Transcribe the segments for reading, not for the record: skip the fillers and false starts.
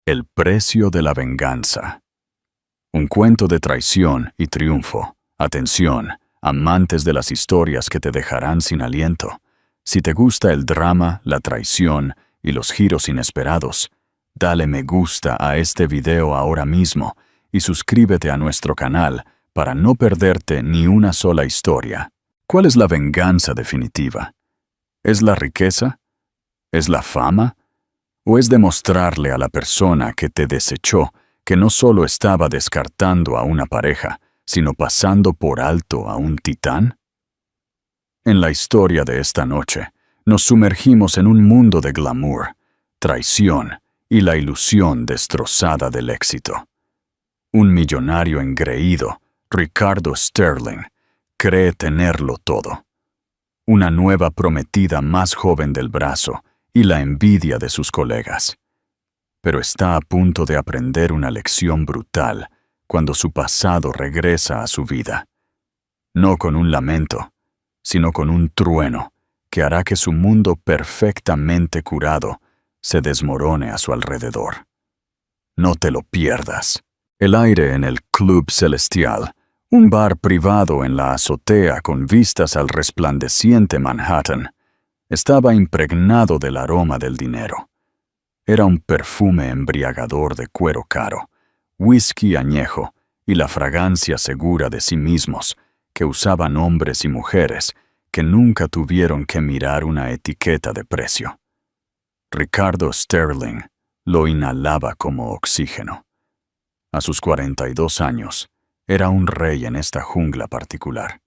El precio de la venganza. Un cuento de traición y triunfo. Atención, amantes de las historias que te dejarán sin aliento. Si te gusta el drama, la traición y los giros inesperados, dale me gusta a este video ahora mismo y suscríbete a nuestro canal para no perderte ni una sola historia. ¿Cuál es la venganza definitiva? ¿Es la riqueza? ¿Es la fama? ¿O es demostrarle a la persona que te desechó que no solo estaba descartando a una pareja, sino pasando por alto a un titán? En la historia de esta noche, nos sumergimos en un mundo de glamour, traición y la ilusión destrozada del éxito. Un millonario engreído, Ricardo Sterling, cree tenerlo todo. Una nueva prometida más joven del brazo y la envidia de sus colegas. Pero está a punto de aprender una lección brutal cuando su pasado regresa a su vida. No con un lamento, sino con un trueno que hará que su mundo perfectamente curado se desmorone a su alrededor. No te lo pierdas. El aire en el Club Celestial, un bar privado en la azotea con vistas al resplandeciente Manhattan, estaba impregnado del aroma del dinero. Era un perfume embriagador de cuero caro, whisky añejo y la fragancia segura de sí mismos que usaban hombres y mujeres que nunca tuvieron que mirar una etiqueta de precio. Ricardo Sterling lo inhalaba como oxígeno. A sus 42 años, era un rey en esta jungla particular.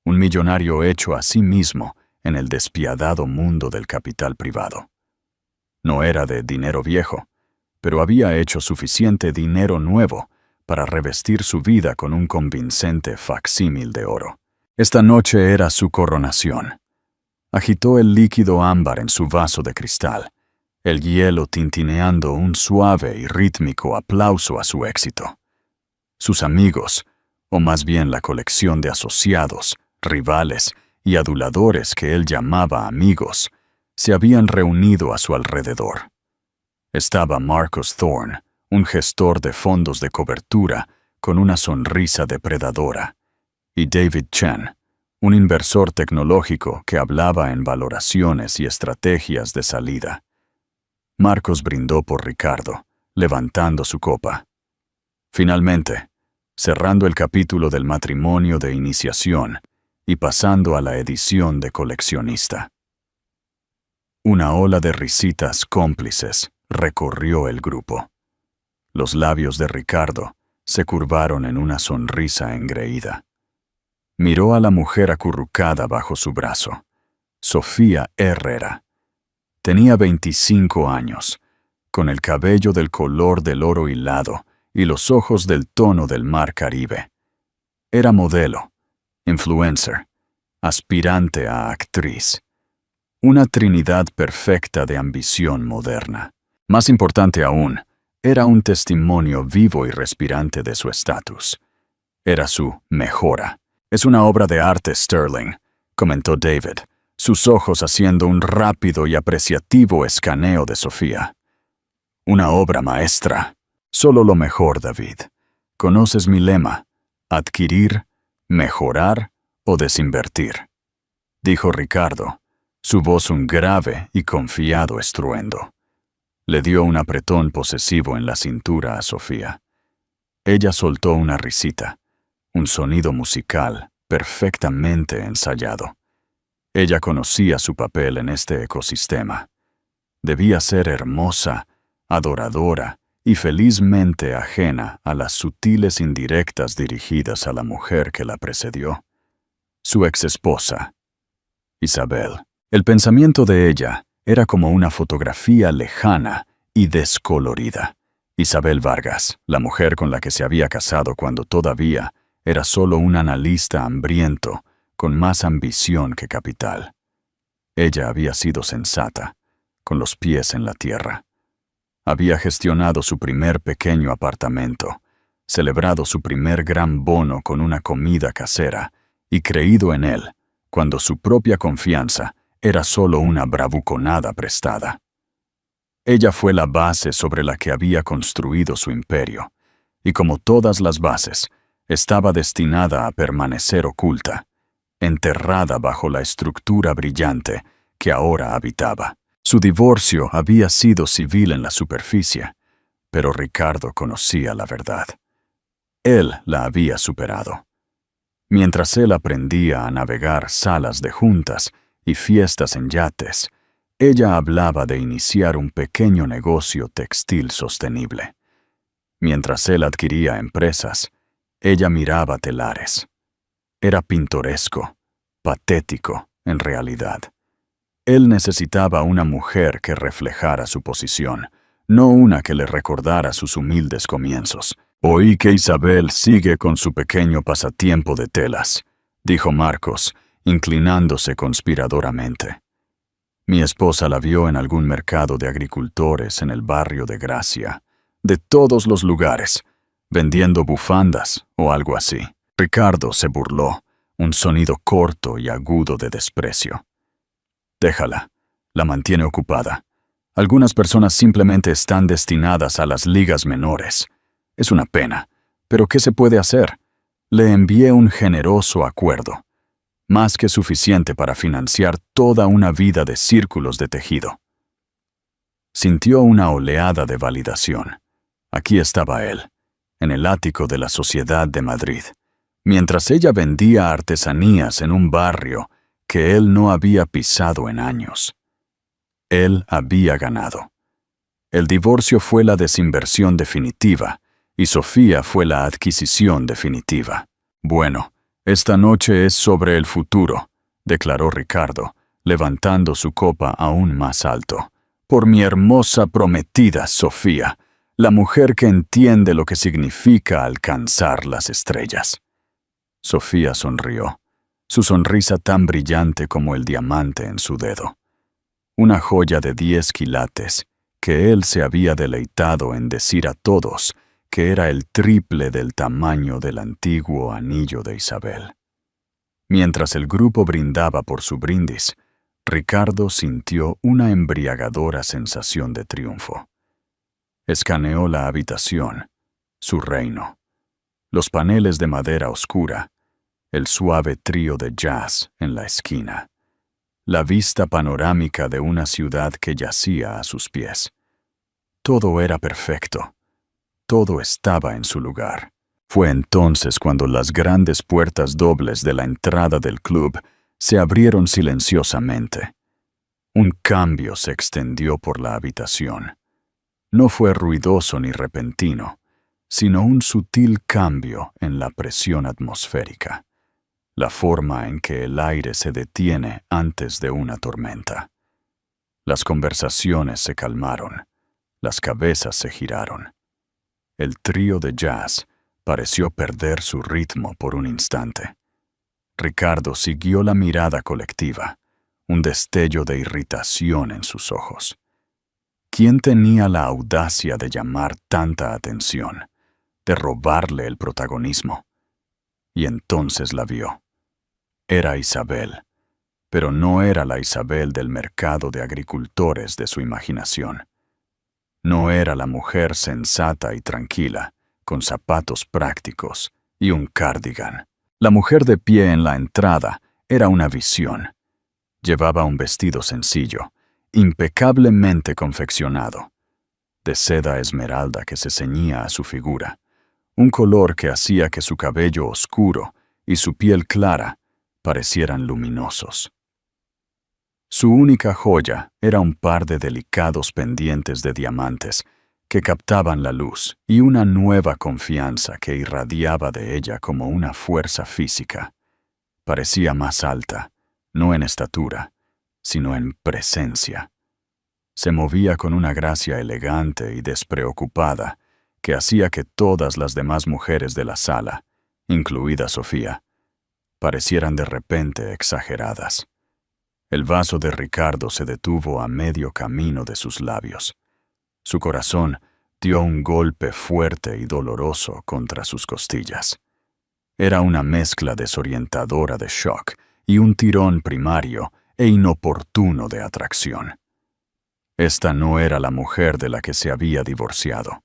Un millonario hecho a sí mismo en el despiadado mundo del capital privado. No era de dinero viejo, pero había hecho suficiente dinero nuevo para revestir su vida con un convincente facsímil de oro. Esta noche era su coronación. Agitó el líquido ámbar en su vaso de cristal, el hielo tintineando un suave y rítmico aplauso a su éxito. Sus amigos, o más bien la colección de asociados, rivales y aduladores que él llamaba amigos, se habían reunido a su alrededor. Estaba Marcus Thorne, un gestor de fondos de cobertura con una sonrisa depredadora, y David Chen, un inversor tecnológico que hablaba en valoraciones y estrategias de salida. Marcos brindó por Ricardo, levantando su copa. Finalmente, cerrando el capítulo del matrimonio de iniciación y pasando a la edición de coleccionista. Una ola de risitas cómplices recorrió el grupo. Los labios de Ricardo se curvaron en una sonrisa engreída. Miró a la mujer acurrucada bajo su brazo, Sofía Herrera. Tenía 25 años, con el cabello del color del oro hilado y los ojos del tono del mar Caribe. Era modelo, influencer, aspirante a actriz. Una trinidad perfecta de ambición moderna. Más importante aún, era un testimonio vivo y respirante de su estatus. Era su mejora. «Es una obra de arte, Sterling», comentó David, sus ojos haciendo un rápido y apreciativo escaneo de Sofía. «Una obra maestra. Solo lo mejor, David. Conoces mi lema: adquirir, mejorar o desinvertir», dijo Ricardo, su voz un grave y confiado estruendo. Le dio un apretón posesivo en la cintura a Sofía. Ella soltó una risita, un sonido musical perfectamente ensayado. Ella conocía su papel en este ecosistema. Debía ser hermosa, adoradora y felizmente ajena a las sutiles indirectas dirigidas a la mujer que la precedió. Su exesposa, Isabel. El pensamiento de ella era como una fotografía lejana y descolorida. Isabel Vargas, la mujer con la que se había casado cuando todavía era solo un analista hambriento, con más ambición que capital. Ella había sido sensata, con los pies en la tierra. Había gestionado su primer pequeño apartamento, celebrado su primer gran bono con una comida casera y creído en él, cuando su propia confianza era solo una bravuconada prestada. Ella fue la base sobre la que había construido su imperio, y como todas las bases, estaba destinada a permanecer oculta, enterrada bajo la estructura brillante que ahora habitaba. Su divorcio había sido civil en la superficie, pero Ricardo conocía la verdad. Él la había superado. Mientras él aprendía a navegar salas de juntas y fiestas en yates, ella hablaba de iniciar un pequeño negocio textil sostenible. Mientras él adquiría empresas, ella miraba telares. Era pintoresco, patético, en realidad. Él necesitaba una mujer que reflejara su posición, no una que le recordara sus humildes comienzos. «Oí que Isabel sigue con su pequeño pasatiempo de telas», dijo Marcos, inclinándose conspiradoramente. «Mi esposa la vio en algún mercado de agricultores en el barrio de Gracia, de todos los lugares, vendiendo bufandas o algo así». Ricardo se burló, un sonido corto y agudo de desprecio. «Déjala, la mantiene ocupada. Algunas personas simplemente están destinadas a las ligas menores. Es una pena, pero ¿qué se puede hacer? Le envié un generoso acuerdo, más que suficiente para financiar toda una vida de círculos de tejido». Sintió una oleada de validación. Aquí estaba él, en el ático de la Sociedad de Madrid, mientras ella vendía artesanías en un barrio que él no había pisado en años. Él había ganado. El divorcio fue la desinversión definitiva, y Sofía fue la adquisición definitiva. «Bueno, esta noche es sobre el futuro», declaró Ricardo, levantando su copa aún más alto. «Por mi hermosa prometida, Sofía, la mujer que entiende lo que significa alcanzar las estrellas». Sofía sonrió, su sonrisa tan brillante como el diamante en su dedo. Una joya de 10 quilates, que él se había deleitado en decir a todos que era el triple del tamaño del antiguo anillo de Isabel. Mientras el grupo brindaba por su brindis, Ricardo sintió una embriagadora sensación de triunfo. Escaneó la habitación, su reino, los paneles de madera oscura, el suave trío de jazz en la esquina, la vista panorámica de una ciudad que yacía a sus pies. Todo era perfecto. Todo estaba en su lugar. Fue entonces cuando las grandes puertas dobles de la entrada del club se abrieron silenciosamente. Un cambio se extendió por la habitación. No fue ruidoso ni repentino, sino un sutil cambio en la presión atmosférica, la forma en que el aire se detiene antes de una tormenta. Las conversaciones se calmaron, las cabezas se giraron. El trío de jazz pareció perder su ritmo por un instante. Ricardo siguió la mirada colectiva, un destello de irritación en sus ojos. ¿Quién tenía la audacia de llamar tanta atención, de robarle el protagonismo? Y entonces la vio. Era Isabel, pero no era la Isabel del mercado de agricultores de su imaginación. No era la mujer sensata y tranquila, con zapatos prácticos y un cardigan. La mujer de pie en la entrada era una visión. Llevaba un vestido sencillo, impecablemente confeccionado, de seda esmeralda que se ceñía a su figura, un color que hacía que su cabello oscuro y su piel clara parecieran luminosos. Su única joya era un par de delicados pendientes de diamantes que captaban la luz y una nueva confianza que irradiaba de ella como una fuerza física. Parecía más alta, no en estatura, sino en presencia. Se movía con una gracia elegante y despreocupada que hacía que todas las demás mujeres de la sala, incluida Sofía, parecieran de repente exageradas. El vaso de Ricardo se detuvo a medio camino de sus labios. Su corazón dio un golpe fuerte y doloroso contra sus costillas. Era una mezcla desorientadora de shock y un tirón primario e inoportuno de atracción. Esta no era la mujer de la que se había divorciado.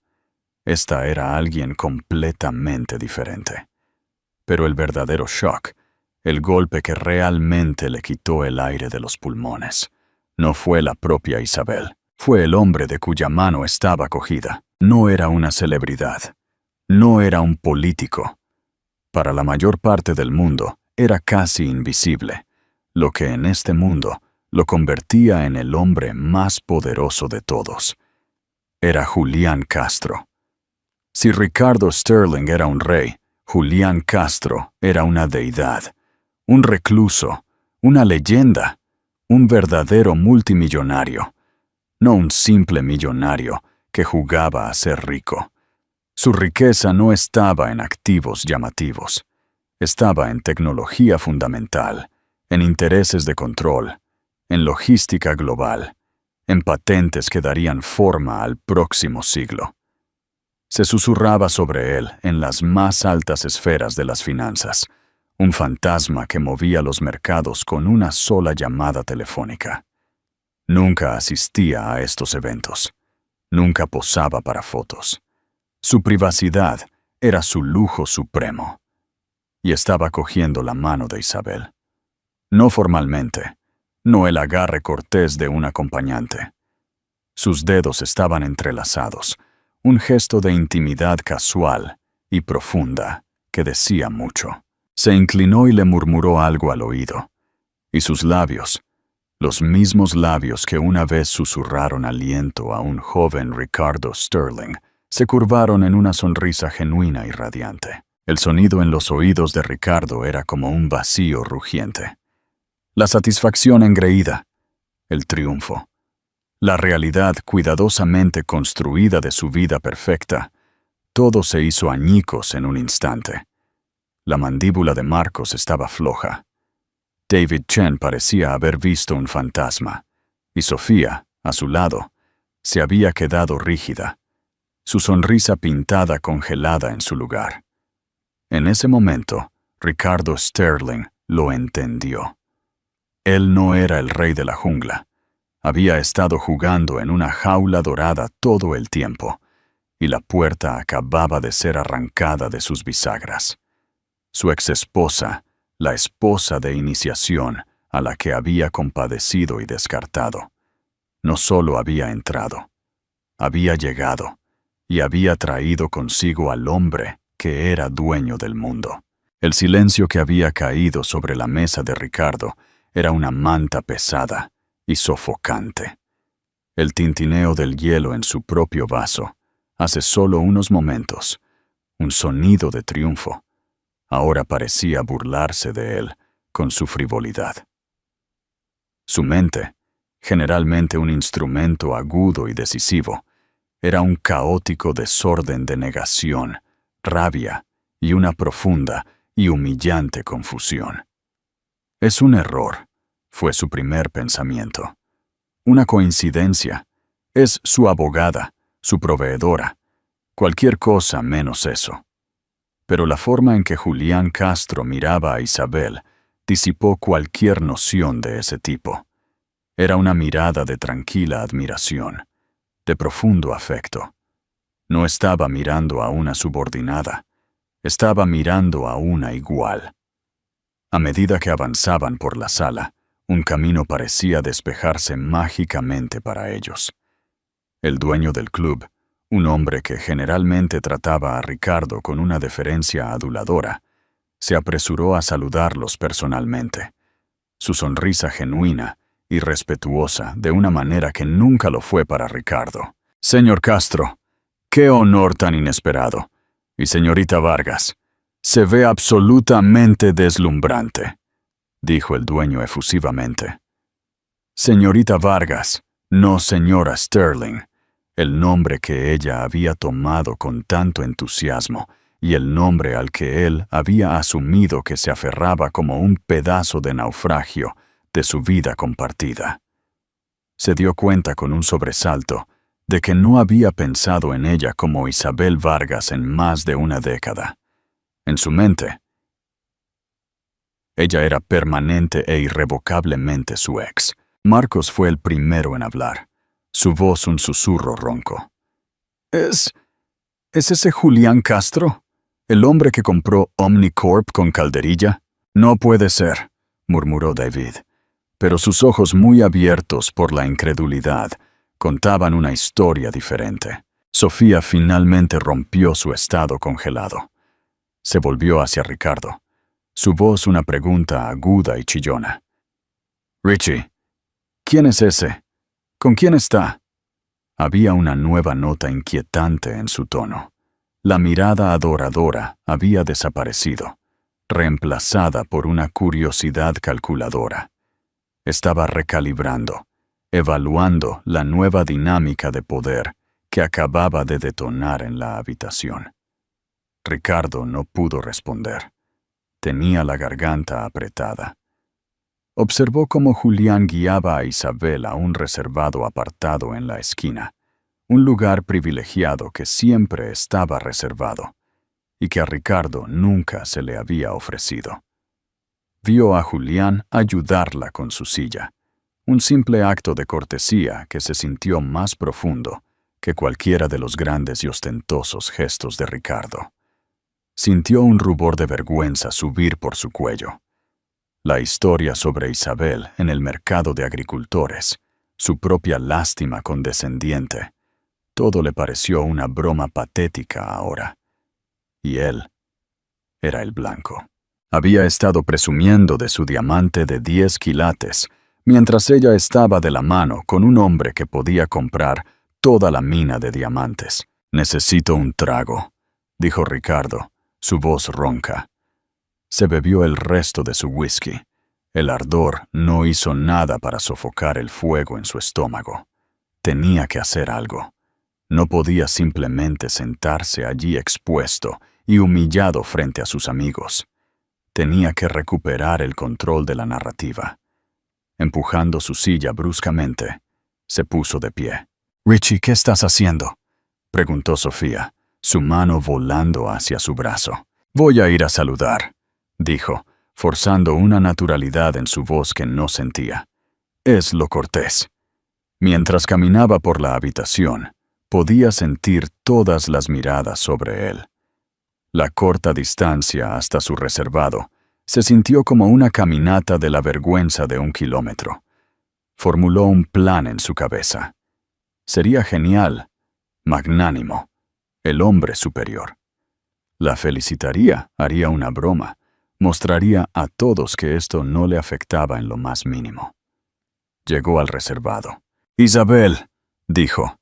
Esta era alguien completamente diferente. Pero el verdadero shock, el golpe que realmente le quitó el aire de los pulmones, no fue la propia Isabel. Fue el hombre de cuya mano estaba cogida. No era una celebridad. No era un político. Para la mayor parte del mundo, era casi invisible, lo que en este mundo lo convertía en el hombre más poderoso de todos. Era Julián Castro. Si Ricardo Sterling era un rey, Julián Castro era una deidad, un recluso, una leyenda, un verdadero multimillonario, no un simple millonario que jugaba a ser rico. Su riqueza no estaba en activos llamativos, estaba en tecnología fundamental, en intereses de control, en logística global, en patentes que darían forma al próximo siglo. Se susurraba sobre él en las más altas esferas de las finanzas, un fantasma que movía los mercados con una sola llamada telefónica. Nunca asistía a estos eventos, nunca posaba para fotos. Su privacidad era su lujo supremo. Y estaba cogiendo la mano de Isabel. No formalmente, no el agarre cortés de un acompañante. Sus dedos estaban entrelazados, un gesto de intimidad casual y profunda que decía mucho. Se inclinó y le murmuró algo al oído, y sus labios, los mismos labios que una vez susurraron aliento a un joven Ricardo Sterling, se curvaron en una sonrisa genuina y radiante. El sonido en los oídos de Ricardo era como un vacío rugiente. La satisfacción engreída, el triunfo, la realidad cuidadosamente construida de su vida perfecta, todo se hizo añicos en un instante. La mandíbula de Marcos estaba floja. David Chen parecía haber visto un fantasma, y Sofía, a su lado, se había quedado rígida, su sonrisa pintada congelada en su lugar. En ese momento, Ricardo Sterling lo entendió. Él no era el rey de la jungla. Había estado jugando en una jaula dorada todo el tiempo, y la puerta acababa de ser arrancada de sus bisagras. Su exesposa, la esposa de iniciación a la que había compadecido y descartado, no solo había entrado, había llegado, y había traído consigo al hombre que era dueño del mundo. El silencio que había caído sobre la mesa de Ricardo era una manta pesada y sofocante. El tintineo del hielo en su propio vaso, hace solo unos momentos, un sonido de triunfo, ahora parecía burlarse de él con su frivolidad. Su mente, generalmente un instrumento agudo y decisivo, era un caótico desorden de negación, rabia y una profunda y humillante confusión. Es un error, fue su primer pensamiento. Una coincidencia, es su abogada, su proveedora, cualquier cosa menos eso. Pero la forma en que Julián Castro miraba a Isabel disipó cualquier noción de ese tipo. Era una mirada de tranquila admiración, de profundo afecto. No estaba mirando a una subordinada, estaba mirando a una igual. A medida que avanzaban por la sala, un camino parecía despejarse mágicamente para ellos. El dueño del club, un hombre que generalmente trataba a Ricardo con una deferencia aduladora, se apresuró a saludarlos personalmente. Su sonrisa genuina y respetuosa de una manera que nunca lo fue para Ricardo. «Señor Castro, qué honor tan inesperado. Y señorita Vargas, se ve absolutamente deslumbrante», dijo el dueño efusivamente. Señorita Vargas, no señora Sterling, el nombre que ella había tomado con tanto entusiasmo y el nombre al que él había asumido que se aferraba como un pedazo de naufragio de su vida compartida. Se dio cuenta con un sobresalto de que no había pensado en ella como Isabel Vargas en más de una década. En su mente, ella era permanente e irrevocablemente su ex. Marcos fue el primero en hablar. su voz un susurro ronco. ¿Es ese Julián Castro? ¿El hombre que compró Omnicorp con calderilla? No puede ser, murmuró David, pero sus ojos muy abiertos por la incredulidad contaban una historia diferente. Sofía finalmente rompió su estado congelado. Se volvió hacia Ricardo, su voz una pregunta aguda y chillona. Richie, ¿quién es ese? ¿Con quién está? Había una nueva nota inquietante en su tono. La mirada adoradora había desaparecido, reemplazada por una curiosidad calculadora. Estaba recalibrando, evaluando la nueva dinámica de poder que acababa de detonar en la habitación. Ricardo no pudo responder. Tenía la garganta apretada. Observó cómo Julián guiaba a Isabel a un reservado apartado en la esquina, un lugar privilegiado que siempre estaba reservado y que a Ricardo nunca se le había ofrecido. Vio a Julián ayudarla con su silla, un simple acto de cortesía que se sintió más profundo que cualquiera de los grandes y ostentosos gestos de Ricardo. Sintió un rubor de vergüenza subir por su cuello. La historia sobre Isabel en el mercado de agricultores, su propia lástima condescendiente, todo le pareció una broma patética ahora. Y él era el blanco. Había estado presumiendo de su diamante de 10 quilates, mientras ella estaba de la mano con un hombre que podía comprar toda la mina de diamantes. «Necesito un trago», dijo Ricardo, su voz ronca. Se bebió el resto de su whisky. El ardor no hizo nada para sofocar el fuego en su estómago. Tenía que hacer algo. No podía simplemente sentarse allí expuesto y humillado frente a sus amigos. Tenía que recuperar el control de la narrativa. Empujando su silla bruscamente, se puso de pie. «Richie, ¿qué estás haciendo?», preguntó Sofía, su mano volando hacia su brazo. «Voy a ir a saludar», dijo, forzando una naturalidad en su voz que no sentía. Es lo cortés. Mientras caminaba por la habitación, podía sentir todas las miradas sobre él. La corta distancia hasta su reservado se sintió como una caminata de la vergüenza de 1 kilómetro. Formuló un plan en su cabeza. Sería genial, magnánimo, el hombre superior. La felicitaría, haría una broma, mostraría a todos que esto no le afectaba en lo más mínimo. Llegó al reservado. «Isabel», dijo.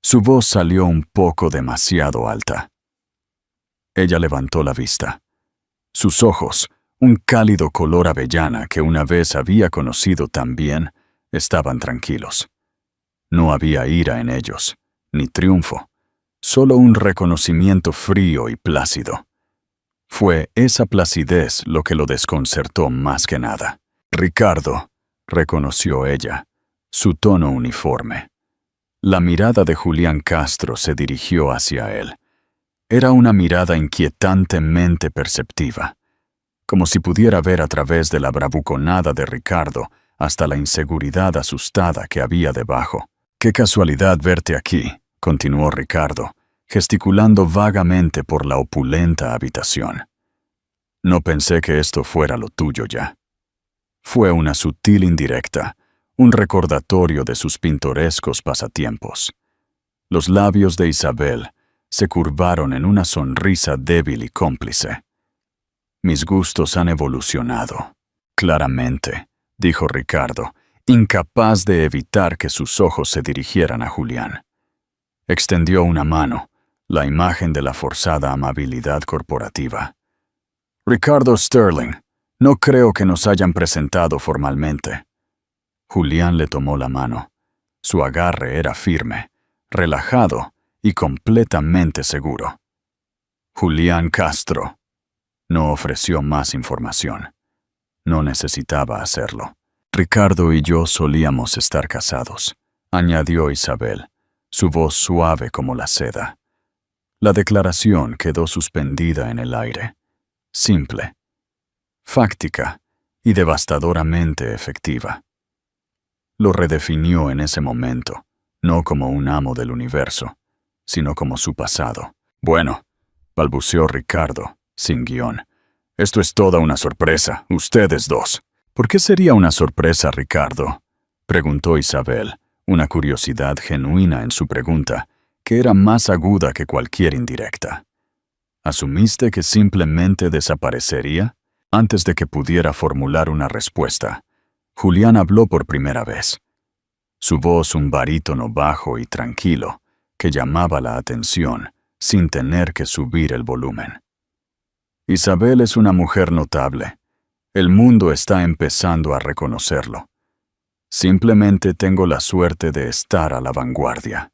Su voz salió un poco demasiado alta. Ella levantó la vista. Sus ojos, un cálido color avellana que una vez había conocido tan bien, estaban tranquilos. No había ira en ellos, ni triunfo, solo un reconocimiento frío y plácido. Fue esa placidez lo que lo desconcertó más que nada. «Ricardo», reconoció ella, su tono uniforme. La mirada de Julián Castro se dirigió hacia él. Era una mirada inquietantemente perceptiva, como si pudiera ver a través de la bravuconada de Ricardo hasta la inseguridad asustada que había debajo. «Qué casualidad verte aquí», continuó Ricardo, gesticulando vagamente por la opulenta habitación. «No pensé que esto fuera lo tuyo ya». Fue una sutil indirecta, un recordatorio de sus pintorescos pasatiempos. Los labios de Isabel se curvaron en una sonrisa débil y cómplice. «Mis gustos han evolucionado». «Claramente», dijo Ricardo, incapaz de evitar que sus ojos se dirigieran a Julián. Extendió una mano, la imagen de la forzada amabilidad corporativa. «Ricardo Sterling, no creo que nos hayan presentado formalmente». Julián le tomó la mano. Su agarre era firme, relajado y completamente seguro. «Julián Castro». No ofreció más información. No necesitaba hacerlo. «Ricardo y yo solíamos estar casados», añadió Isabel, su voz suave como la seda. La declaración quedó suspendida en el aire. Simple, fáctica y devastadoramente efectiva. Lo redefinió en ese momento, no como un amo del universo, sino como su pasado. Bueno, balbuceó Ricardo, sin guión. Esto es toda una sorpresa, ustedes dos. ¿Por qué sería una sorpresa, Ricardo? Preguntó Isabel, una curiosidad genuina en su pregunta, que era más aguda que cualquier indirecta. ¿Asumiste que simplemente desaparecería? Antes de que pudiera formular una respuesta, Julián habló por primera vez. Su voz un barítono bajo y tranquilo, que llamaba la atención, sin tener que subir el volumen. Isabel es una mujer notable. El mundo está empezando a reconocerlo. Simplemente tengo la suerte de estar a la vanguardia.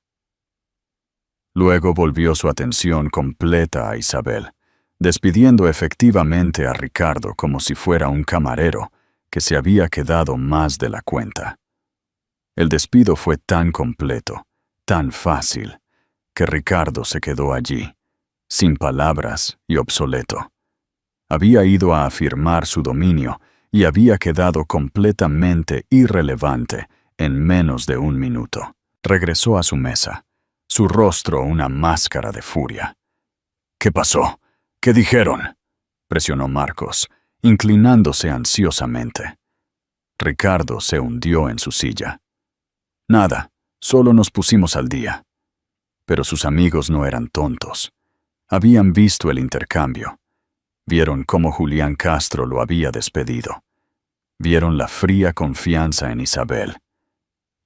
Luego volvió su atención completa a Isabel, despidiendo efectivamente a Ricardo como si fuera un camarero que se había quedado más de la cuenta. El despido fue tan completo, tan fácil, que Ricardo se quedó allí, sin palabras y obsoleto. Había ido a afirmar su dominio y había quedado completamente irrelevante en menos de un minuto. Regresó a su mesa, su rostro una máscara de furia. ¿Qué pasó? ¿Qué dijeron? Presionó Marcos, inclinándose ansiosamente. Ricardo se hundió en su silla. Nada, solo nos pusimos al día. Pero sus amigos no eran tontos. Habían visto el intercambio. Vieron cómo Julián Castro lo había despedido. Vieron la fría confianza en Isabel.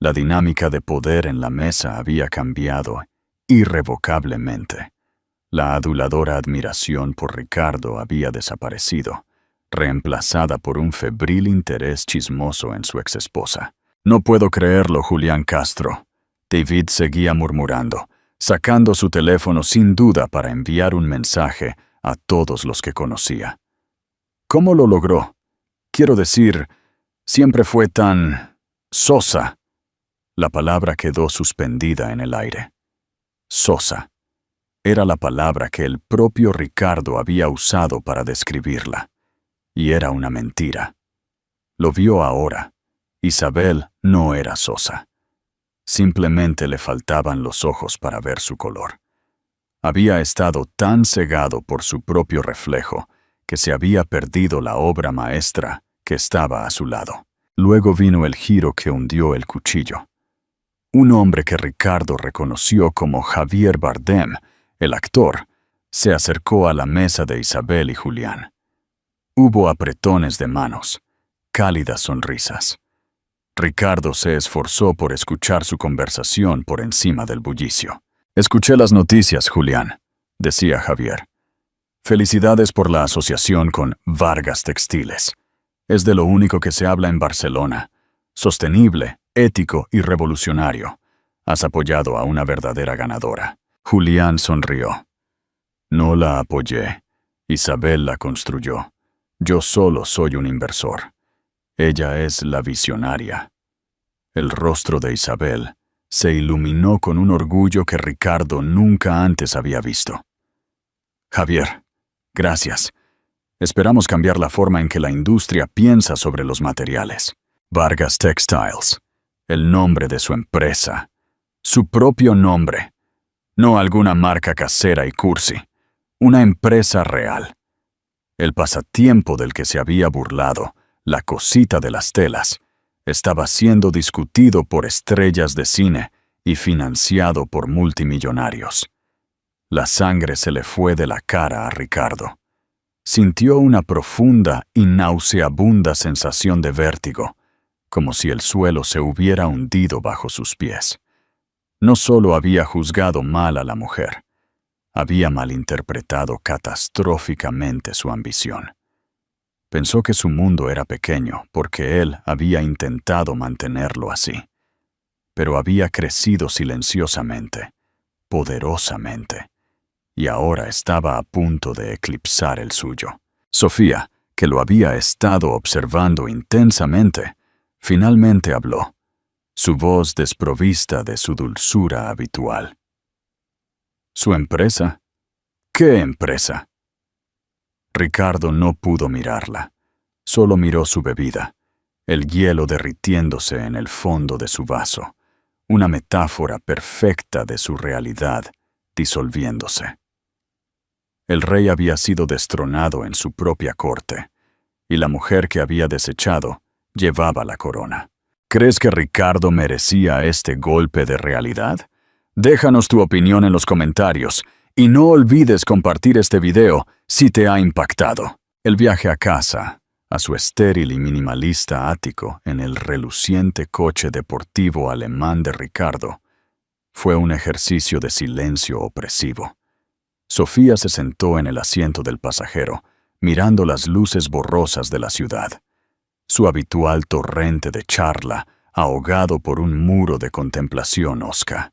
La dinámica de poder en la mesa había cambiado irrevocablemente. La aduladora admiración por Ricardo había desaparecido, reemplazada por un febril interés chismoso en su exesposa. No puedo creerlo, Julián Castro. David seguía murmurando, sacando su teléfono sin duda para enviar un mensaje a todos los que conocía. ¿Cómo lo logró? Quiero decir, siempre fue tan sosa. La palabra quedó suspendida en el aire. Sosa. Era la palabra que el propio Ricardo había usado para describirla. Y era una mentira. Lo vio ahora. Isabel no era sosa. Simplemente le faltaban los ojos para ver su color. Había estado tan cegado por su propio reflejo que se había perdido la obra maestra que estaba a su lado. Luego vino el giro que hundió el cuchillo. Un hombre que Ricardo reconoció como Javier Bardem, el actor, se acercó a la mesa de Isabel y Julián. Hubo apretones de manos, cálidas sonrisas. Ricardo se esforzó por escuchar su conversación por encima del bullicio. «Escuché las noticias, Julián», decía Javier. «Felicidades por la asociación con Vargas Textiles. Es de lo único que se habla en Barcelona. Sostenible, ético y revolucionario. Has apoyado a una verdadera ganadora». Julián sonrió. «No la apoyé. Isabel la construyó. Yo solo soy un inversor. Ella es la visionaria». El rostro de Isabel se iluminó con un orgullo que Ricardo nunca antes había visto. «Javier, gracias. Esperamos cambiar la forma en que la industria piensa sobre los materiales». Vargas Textiles, el nombre de su empresa. Su propio nombre. No alguna marca casera y cursi. Una empresa real. El pasatiempo del que se había burlado, la cosita de las telas, estaba siendo discutido por estrellas de cine y financiado por multimillonarios. La sangre se le fue de la cara a Ricardo. Sintió una profunda y nauseabunda sensación de vértigo, como si el suelo se hubiera hundido bajo sus pies. No solo había juzgado mal a la mujer, había malinterpretado catastróficamente su ambición. Pensó que su mundo era pequeño porque él había intentado mantenerlo así. Pero había crecido silenciosamente, poderosamente, y ahora estaba a punto de eclipsar el suyo. Sofía, que lo había estado observando intensamente, finalmente habló, su voz desprovista de su dulzura habitual. ¿Su empresa? ¿Qué empresa? Ricardo no pudo mirarla, solo miró su bebida, el hielo derritiéndose en el fondo de su vaso, una metáfora perfecta de su realidad disolviéndose. El rey había sido destronado en su propia corte, y la mujer que había desechado llevaba la corona. ¿Crees que Ricardo merecía este golpe de realidad? Déjanos tu opinión en los comentarios y no olvides compartir este video si te ha impactado. El viaje a casa, a su estéril y minimalista ático en el reluciente coche deportivo alemán de Ricardo, fue un ejercicio de silencio opresivo. Sofía se sentó en el asiento del pasajero, mirando las luces borrosas de la ciudad. Su habitual torrente de charla, ahogado por un muro de contemplación hosca.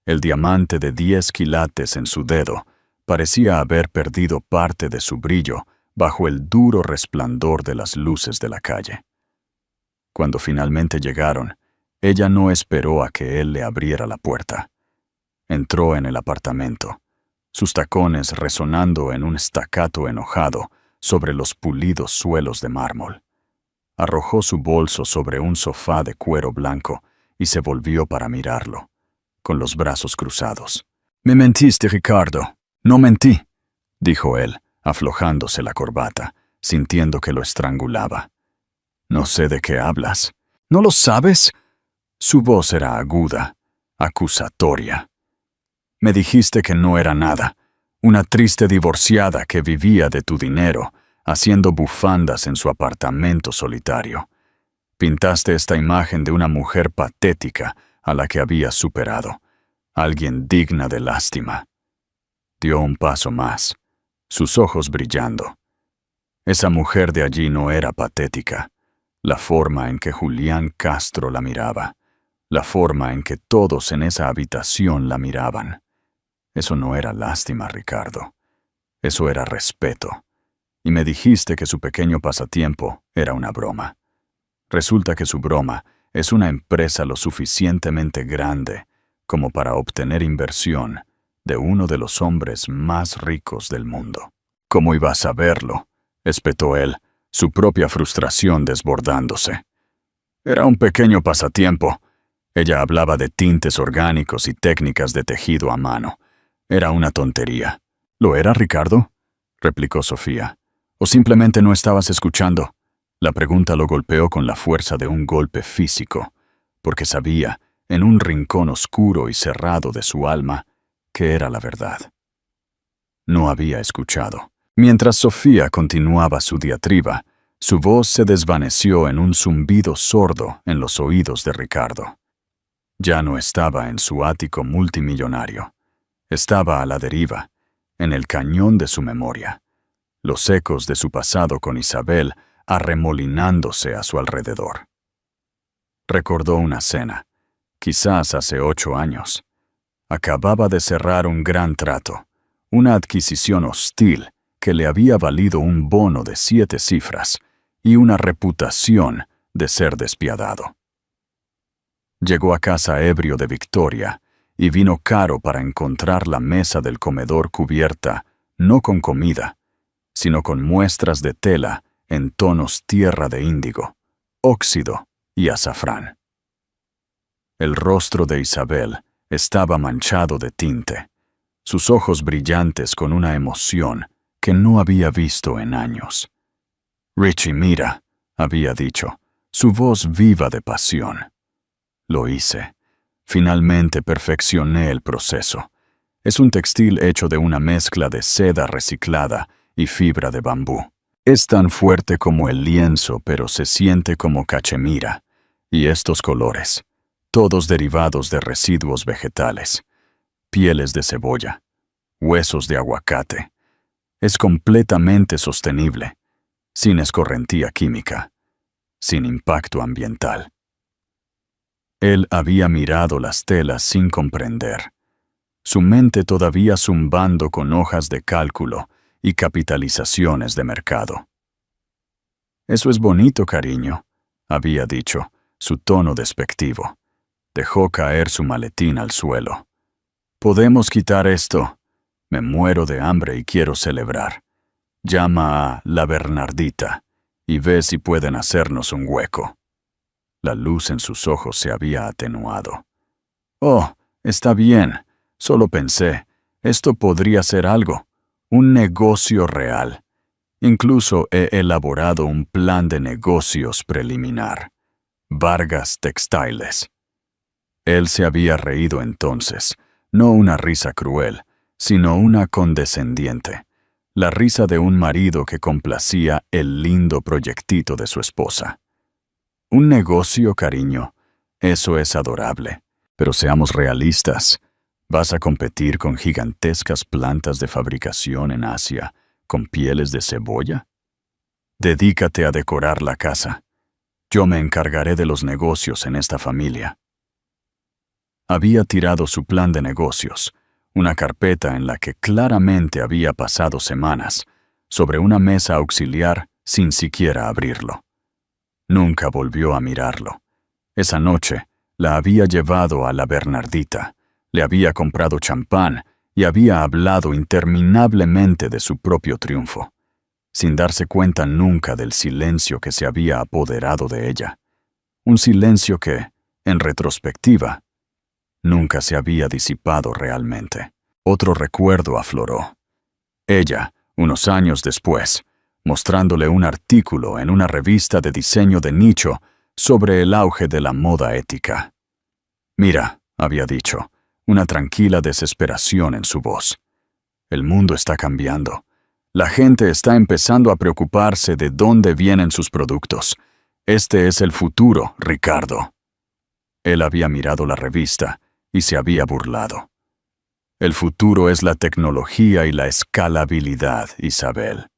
El diamante de 10 quilates en su dedo parecía haber perdido parte de su brillo bajo el duro resplandor de las luces de la calle. Cuando finalmente llegaron, ella no esperó a que él le abriera la puerta. Entró en el apartamento, sus tacones resonando en un staccato enojado sobre los pulidos suelos de mármol. Arrojó su bolso sobre un sofá de cuero blanco y se volvió para mirarlo, con los brazos cruzados. «Me mentiste, Ricardo. No mentí», dijo él, aflojándose la corbata, sintiendo que lo estrangulaba. «No sé de qué hablas». «¿No lo sabes?» Su voz era aguda, acusatoria. «Me dijiste que no era nada, una triste divorciada que vivía de tu dinero, haciendo bufandas en su apartamento solitario. Pintaste esta imagen de una mujer patética a la que habías superado, alguien digna de lástima». Dio un paso más, sus ojos brillando. Esa mujer de allí no era patética. La forma en que Julián Castro la miraba, la forma en que todos en esa habitación la miraban. Eso no era lástima, Ricardo. Eso era respeto. Y me dijiste que su pequeño pasatiempo era una broma. Resulta que su broma es una empresa lo suficientemente grande como para obtener inversión de uno de los hombres más ricos del mundo. «¿Cómo ibas a verlo?», espetó él, su propia frustración desbordándose. «Era un pequeño pasatiempo». Ella hablaba de tintes orgánicos y técnicas de tejido a mano. Era una tontería. «¿Lo era, Ricardo?», replicó Sofía. «¿O simplemente no estabas escuchando?». La pregunta lo golpeó con la fuerza de un golpe físico, porque sabía, en un rincón oscuro y cerrado de su alma, que era la verdad. No había escuchado. Mientras Sofía continuaba su diatriba, su voz se desvaneció en un zumbido sordo en los oídos de Ricardo. Ya no estaba en su ático multimillonario. Estaba a la deriva, en el cañón de su memoria, los ecos de su pasado con Isabel arremolinándose a su alrededor. Recordó una cena, quizás hace 8 años. Acababa de cerrar un gran trato, una adquisición hostil que le había valido un bono de 7 cifras y una reputación de ser despiadado. Llegó a casa ebrio de victoria y vino caro para encontrar la mesa del comedor cubierta no con comida, sino con muestras de tela en tonos tierra de índigo, óxido y azafrán. El rostro de Isabel estaba manchado de tinte, sus ojos brillantes con una emoción que no había visto en años. «Richie, mira», había dicho, su voz viva de pasión. Lo hice. Finalmente perfeccioné el proceso. Es un textil hecho de una mezcla de seda reciclada y fibra de bambú. Es tan fuerte como el lienzo, pero se siente como cachemira. Y estos colores, todos derivados de residuos vegetales, pieles de cebolla, huesos de aguacate. Es completamente sostenible, sin escorrentía química, sin impacto ambiental. Él había mirado las telas sin comprender, su mente todavía zumbando con hojas de cálculo y capitalizaciones de mercado. «Eso es bonito, cariño», había dicho, su tono despectivo. Dejó caer su maletín al suelo. «Podemos quitar esto. Me muero de hambre y quiero celebrar. Llama a la Bernardita y ve si pueden hacernos un hueco». La luz en sus ojos se había atenuado. Oh, está bien. Solo pensé, esto podría ser algo, un negocio real. Incluso he elaborado un plan de negocios preliminar. Vargas Textiles. Él se había reído entonces, no una risa cruel, sino una condescendiente, la risa de un marido que complacía el lindo proyectito de su esposa. Un negocio, cariño, eso es adorable, pero seamos realistas. ¿Vas a competir con gigantescas plantas de fabricación en Asia, con pieles de cebolla? Dedícate a decorar la casa. Yo me encargaré de los negocios en esta familia. Había tirado su plan de negocios, una carpeta en la que claramente había pasado semanas, sobre una mesa auxiliar sin siquiera abrirlo. Nunca volvió a mirarlo. Esa noche la había llevado a la Bernardita, le había comprado champán y había hablado interminablemente de su propio triunfo, sin darse cuenta nunca del silencio que se había apoderado de ella. Un silencio que, en retrospectiva, nunca se había disipado realmente. Otro recuerdo afloró. Ella, unos años después, mostrándole un artículo en una revista de diseño de nicho sobre el auge de la moda ética. Mira, había dicho, una tranquila desesperación en su voz. El mundo está cambiando. La gente está empezando a preocuparse de dónde vienen sus productos. Este es el futuro, Ricardo. Él había mirado la revista y se había burlado. El futuro es la tecnología y la escalabilidad, Isabel.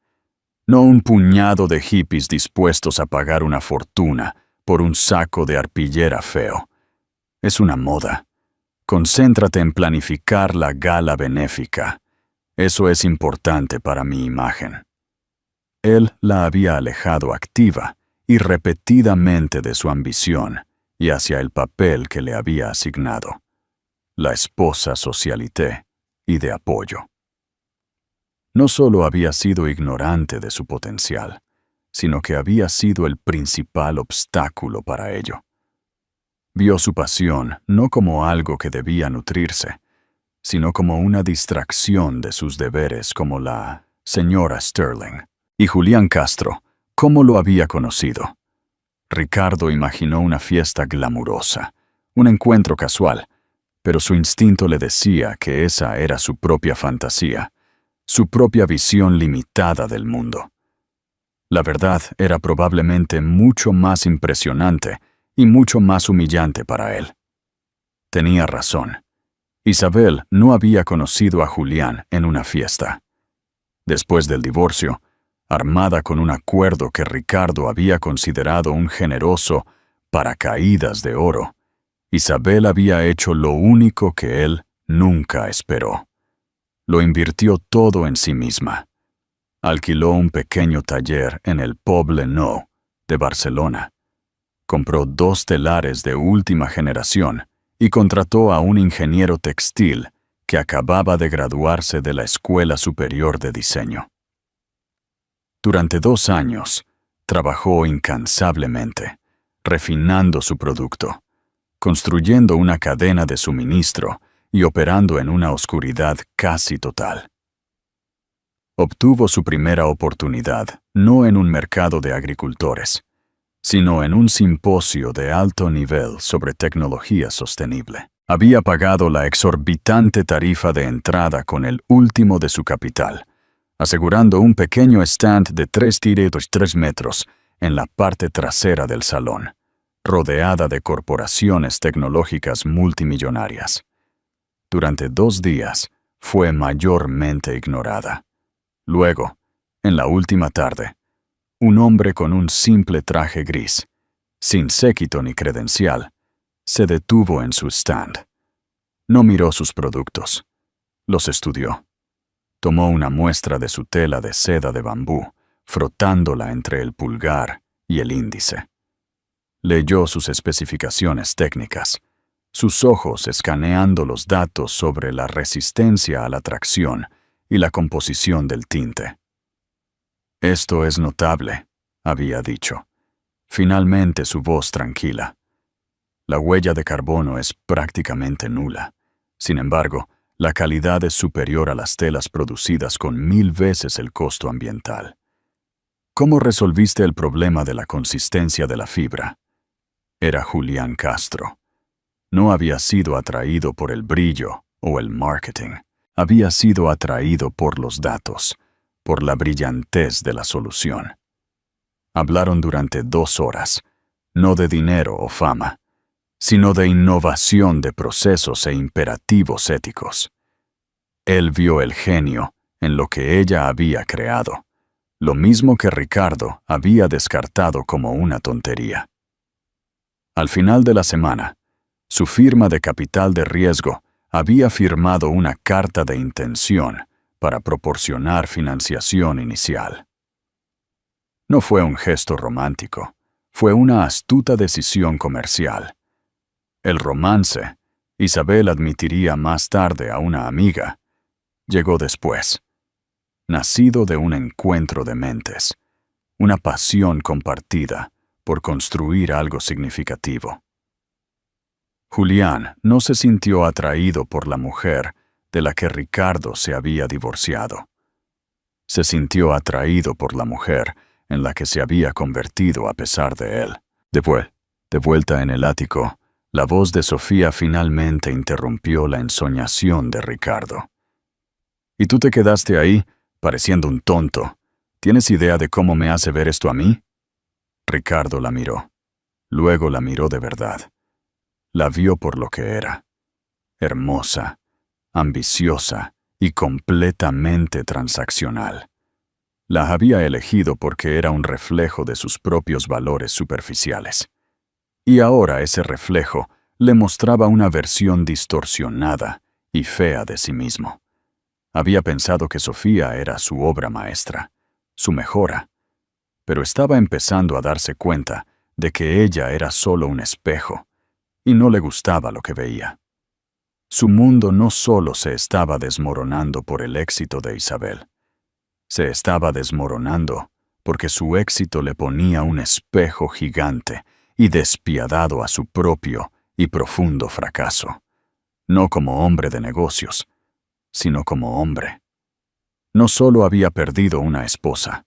No un puñado de hippies dispuestos a pagar una fortuna por un saco de arpillera feo. Es una moda. Concéntrate en planificar la gala benéfica. Eso es importante para mi imagen. Él la había alejado activa y repetidamente de su ambición y hacia el papel que le había asignado. La esposa socialité y de apoyo. No solo había sido ignorante de su potencial, sino que había sido el principal obstáculo para ello. Vio su pasión no como algo que debía nutrirse, sino como una distracción de sus deberes como la señora Sterling. Y Julián Castro, ¿cómo lo había conocido? Ricardo imaginó una fiesta glamurosa, un encuentro casual, pero su instinto le decía que esa era su propia fantasía, su propia visión limitada del mundo. La verdad era probablemente mucho más impresionante y mucho más humillante para él. Tenía razón. Isabel no había conocido a Julián en una fiesta. Después del divorcio, armada con un acuerdo que Ricardo había considerado un generoso paracaídas de oro, Isabel había hecho lo único que él nunca esperó. Lo invirtió todo en sí misma. Alquiló un pequeño taller en el Poble Nou de Barcelona. Compró 2 telares de última generación y contrató a un ingeniero textil que acababa de graduarse de la Escuela Superior de Diseño. Durante 2 años, trabajó incansablemente, refinando su producto, construyendo una cadena de suministro y operando en una oscuridad casi total. Obtuvo su primera oportunidad no en un mercado de agricultores, sino en un simposio de alto nivel sobre tecnología sostenible. Había pagado la exorbitante tarifa de entrada con el último de su capital, asegurando un pequeño stand de 3 metros en la parte trasera del salón, rodeada de corporaciones tecnológicas multimillonarias. Durante 2 días fue mayormente ignorada. Luego, en la última tarde, un hombre con un simple traje gris, sin séquito ni credencial, se detuvo en su stand. No miró sus productos. Los estudió. Tomó una muestra de su tela de seda de bambú, frotándola entre el pulgar y el índice. Leyó sus especificaciones técnicas, sus ojos escaneando los datos sobre la resistencia a la tracción y la composición del tinte. «Esto es notable», había dicho. Finalmente su voz tranquila. La huella de carbono es prácticamente nula. Sin embargo, la calidad es superior a las telas producidas con 1000 veces el costo ambiental. ¿Cómo resolviste el problema de la consistencia de la fibra? Era Julián Castro. No había sido atraído por el brillo o el marketing. Había sido atraído por los datos, por la brillantez de la solución. Hablaron durante 2 horas, no de dinero o fama, sino de innovación de procesos e imperativos éticos. Él vio el genio en lo que ella había creado, lo mismo que Ricardo había descartado como una tontería. Al final de la semana, su firma de capital de riesgo había firmado una carta de intención para proporcionar financiación inicial. No fue un gesto romántico, fue una astuta decisión comercial. El romance, Isabel admitiría más tarde a una amiga, llegó después, nacido de un encuentro de mentes, una pasión compartida por construir algo significativo. Julián no se sintió atraído por la mujer de la que Ricardo se había divorciado. Se sintió atraído por la mujer en la que se había convertido a pesar de él. De vuelta en el ático, la voz de Sofía finalmente interrumpió la ensoñación de Ricardo. ¿Y tú te quedaste ahí, pareciendo un tonto? ¿Tienes idea de cómo me hace ver esto a mí? Ricardo la miró. Luego la miró de verdad. La vio por lo que era. Hermosa, ambiciosa y completamente transaccional. La había elegido porque era un reflejo de sus propios valores superficiales. Y ahora ese reflejo le mostraba una versión distorsionada y fea de sí mismo. Había pensado que Sofía era su obra maestra, su mejora, pero estaba empezando a darse cuenta de que ella era solo un espejo, y no le gustaba lo que veía. Su mundo no solo se estaba desmoronando por el éxito de Isabel, se estaba desmoronando porque su éxito le ponía un espejo gigante y despiadado a su propio y profundo fracaso, no como hombre de negocios, sino como hombre. No solo había perdido una esposa,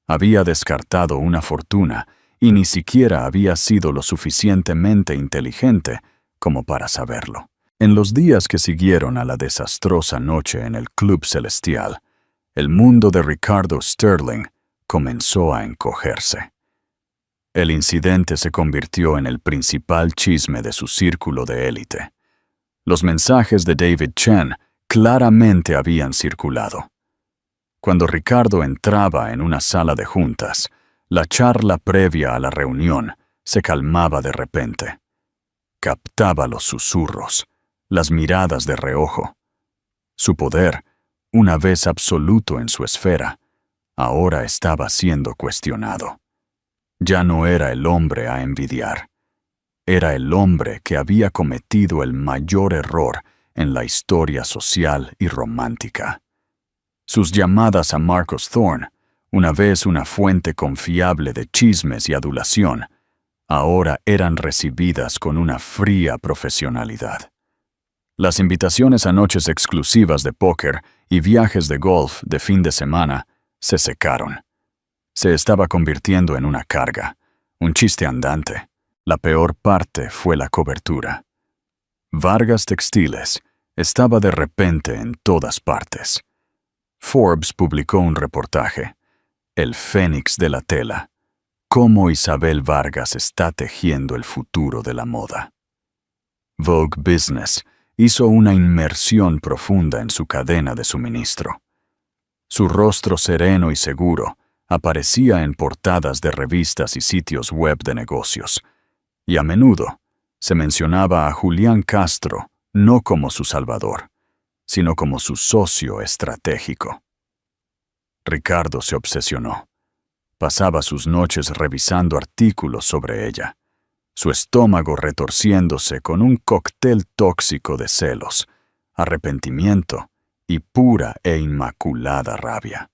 había descartado una fortuna y ni siquiera había sido lo suficientemente inteligente como para saberlo. En los días que siguieron a la desastrosa noche en el Club Celestial, el mundo de Ricardo Sterling comenzó a encogerse. El incidente se convirtió en el principal chisme de su círculo de élite. Los mensajes de David Chen claramente habían circulado. Cuando Ricardo entraba en una sala de juntas, la charla previa a la reunión se calmaba de repente. Captaba los susurros, las miradas de reojo. Su poder, una vez absoluto en su esfera, ahora estaba siendo cuestionado. Ya no era el hombre a envidiar. Era el hombre que había cometido el mayor error en la historia social y romántica. Sus llamadas a Marcus Thorne, una vez una fuente confiable de chismes y adulación, ahora eran recibidas con una fría profesionalidad. Las invitaciones a noches exclusivas de póker y viajes de golf de fin de semana se secaron. Se estaba convirtiendo en una carga, un chiste andante. La peor parte fue la cobertura. Vargas Textiles estaba de repente en todas partes. Forbes publicó un reportaje, El Fénix de la tela, cómo Isabel Vargas está tejiendo el futuro de la moda. Vogue Business hizo una inmersión profunda en su cadena de suministro. Su rostro sereno y seguro aparecía en portadas de revistas y sitios web de negocios, y a menudo se mencionaba a Julián Castro no como su salvador, sino como su socio estratégico. Ricardo se obsesionó. Pasaba sus noches revisando artículos sobre ella, su estómago retorciéndose con un cóctel tóxico de celos, arrepentimiento y pura e inmaculada rabia.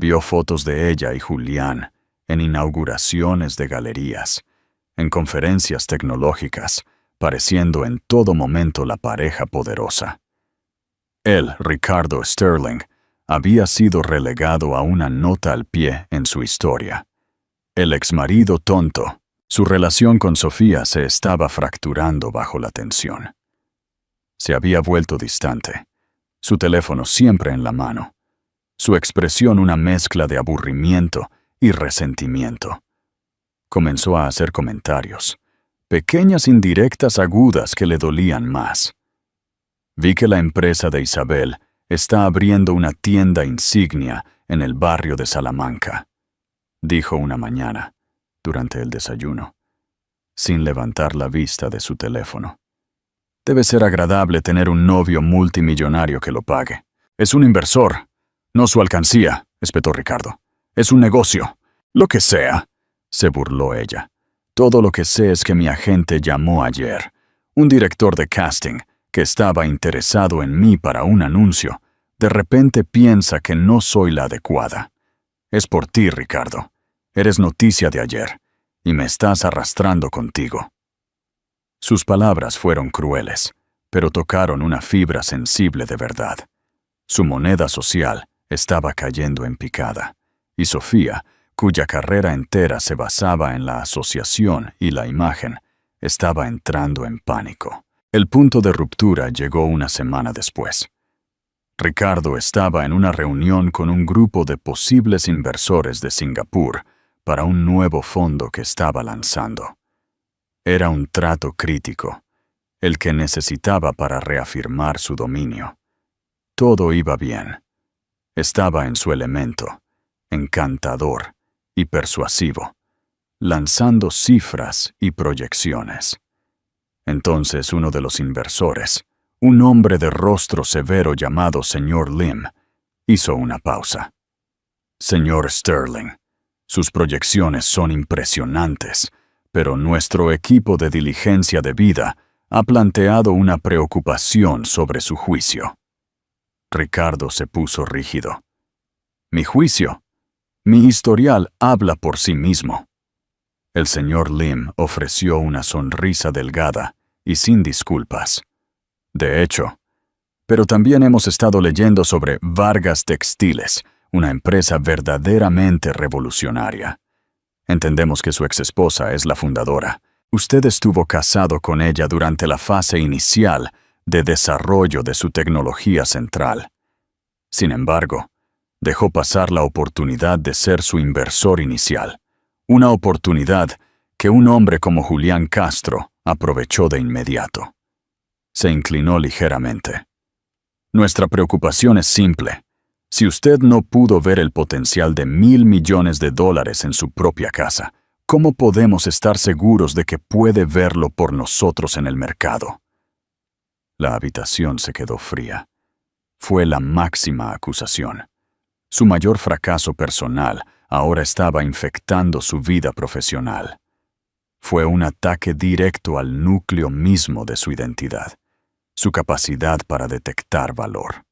Vio fotos de ella y Julián en inauguraciones de galerías, en conferencias tecnológicas, pareciendo en todo momento la pareja poderosa. Él, Ricardo Sterling, había sido relegado a una nota al pie en su historia. El exmarido tonto. Su relación con Sofía se estaba fracturando bajo la tensión. Se había vuelto distante, su teléfono siempre en la mano, su expresión una mezcla de aburrimiento y resentimiento. Comenzó a hacer comentarios, pequeñas indirectas agudas que le dolían más. Vi que la empresa de Isabel está abriendo una tienda insignia en el barrio de Salamanca, dijo una mañana, durante el desayuno, sin levantar la vista de su teléfono. Debe ser agradable tener un novio multimillonario que lo pague. Es un inversor, no su alcancía, espetó Ricardo. Es un negocio. Lo que sea, se burló ella. Todo lo que sé es que mi agente llamó ayer, un director de casting, que estaba interesado en mí para un anuncio. De repente piensa que no soy la adecuada. Es por ti, Ricardo. Eres noticia de ayer, y me estás arrastrando contigo. Sus palabras fueron crueles, pero tocaron una fibra sensible de verdad. Su moneda social estaba cayendo en picada, y Sofía, cuya carrera entera se basaba en la asociación y la imagen, estaba entrando en pánico. El punto de ruptura llegó una semana después. Ricardo estaba en una reunión con un grupo de posibles inversores de Singapur para un nuevo fondo que estaba lanzando. Era un trato crítico, el que necesitaba para reafirmar su dominio. Todo iba bien. Estaba en su elemento, encantador y persuasivo, lanzando cifras y proyecciones. Entonces uno de los inversores, un hombre de rostro severo llamado señor Lim, hizo una pausa. Señor Sterling, sus proyecciones son impresionantes, pero nuestro equipo de diligencia de vida ha planteado una preocupación sobre su juicio. Ricardo se puso rígido. ¿Mi juicio? Mi historial habla por sí mismo. El señor Lim ofreció una sonrisa delgada y sin disculpas. De hecho, pero también hemos estado leyendo sobre Vargas Textiles, una empresa verdaderamente revolucionaria. Entendemos que su exesposa es la fundadora. Usted estuvo casado con ella durante la fase inicial de desarrollo de su tecnología central. Sin embargo, dejó pasar la oportunidad de ser su inversor inicial, una oportunidad que un hombre como Julián Castro aprovechó de inmediato. Se inclinó ligeramente. Nuestra preocupación es simple. Si usted no pudo ver el potencial de $1.000 millones en su propia casa, ¿cómo podemos estar seguros de que puede verlo por nosotros en el mercado? La habitación se quedó fría. Fue la máxima acusación. Su mayor fracaso personal ahora estaba infectando su vida profesional. Fue un ataque directo al núcleo mismo de su identidad, su capacidad para detectar valor.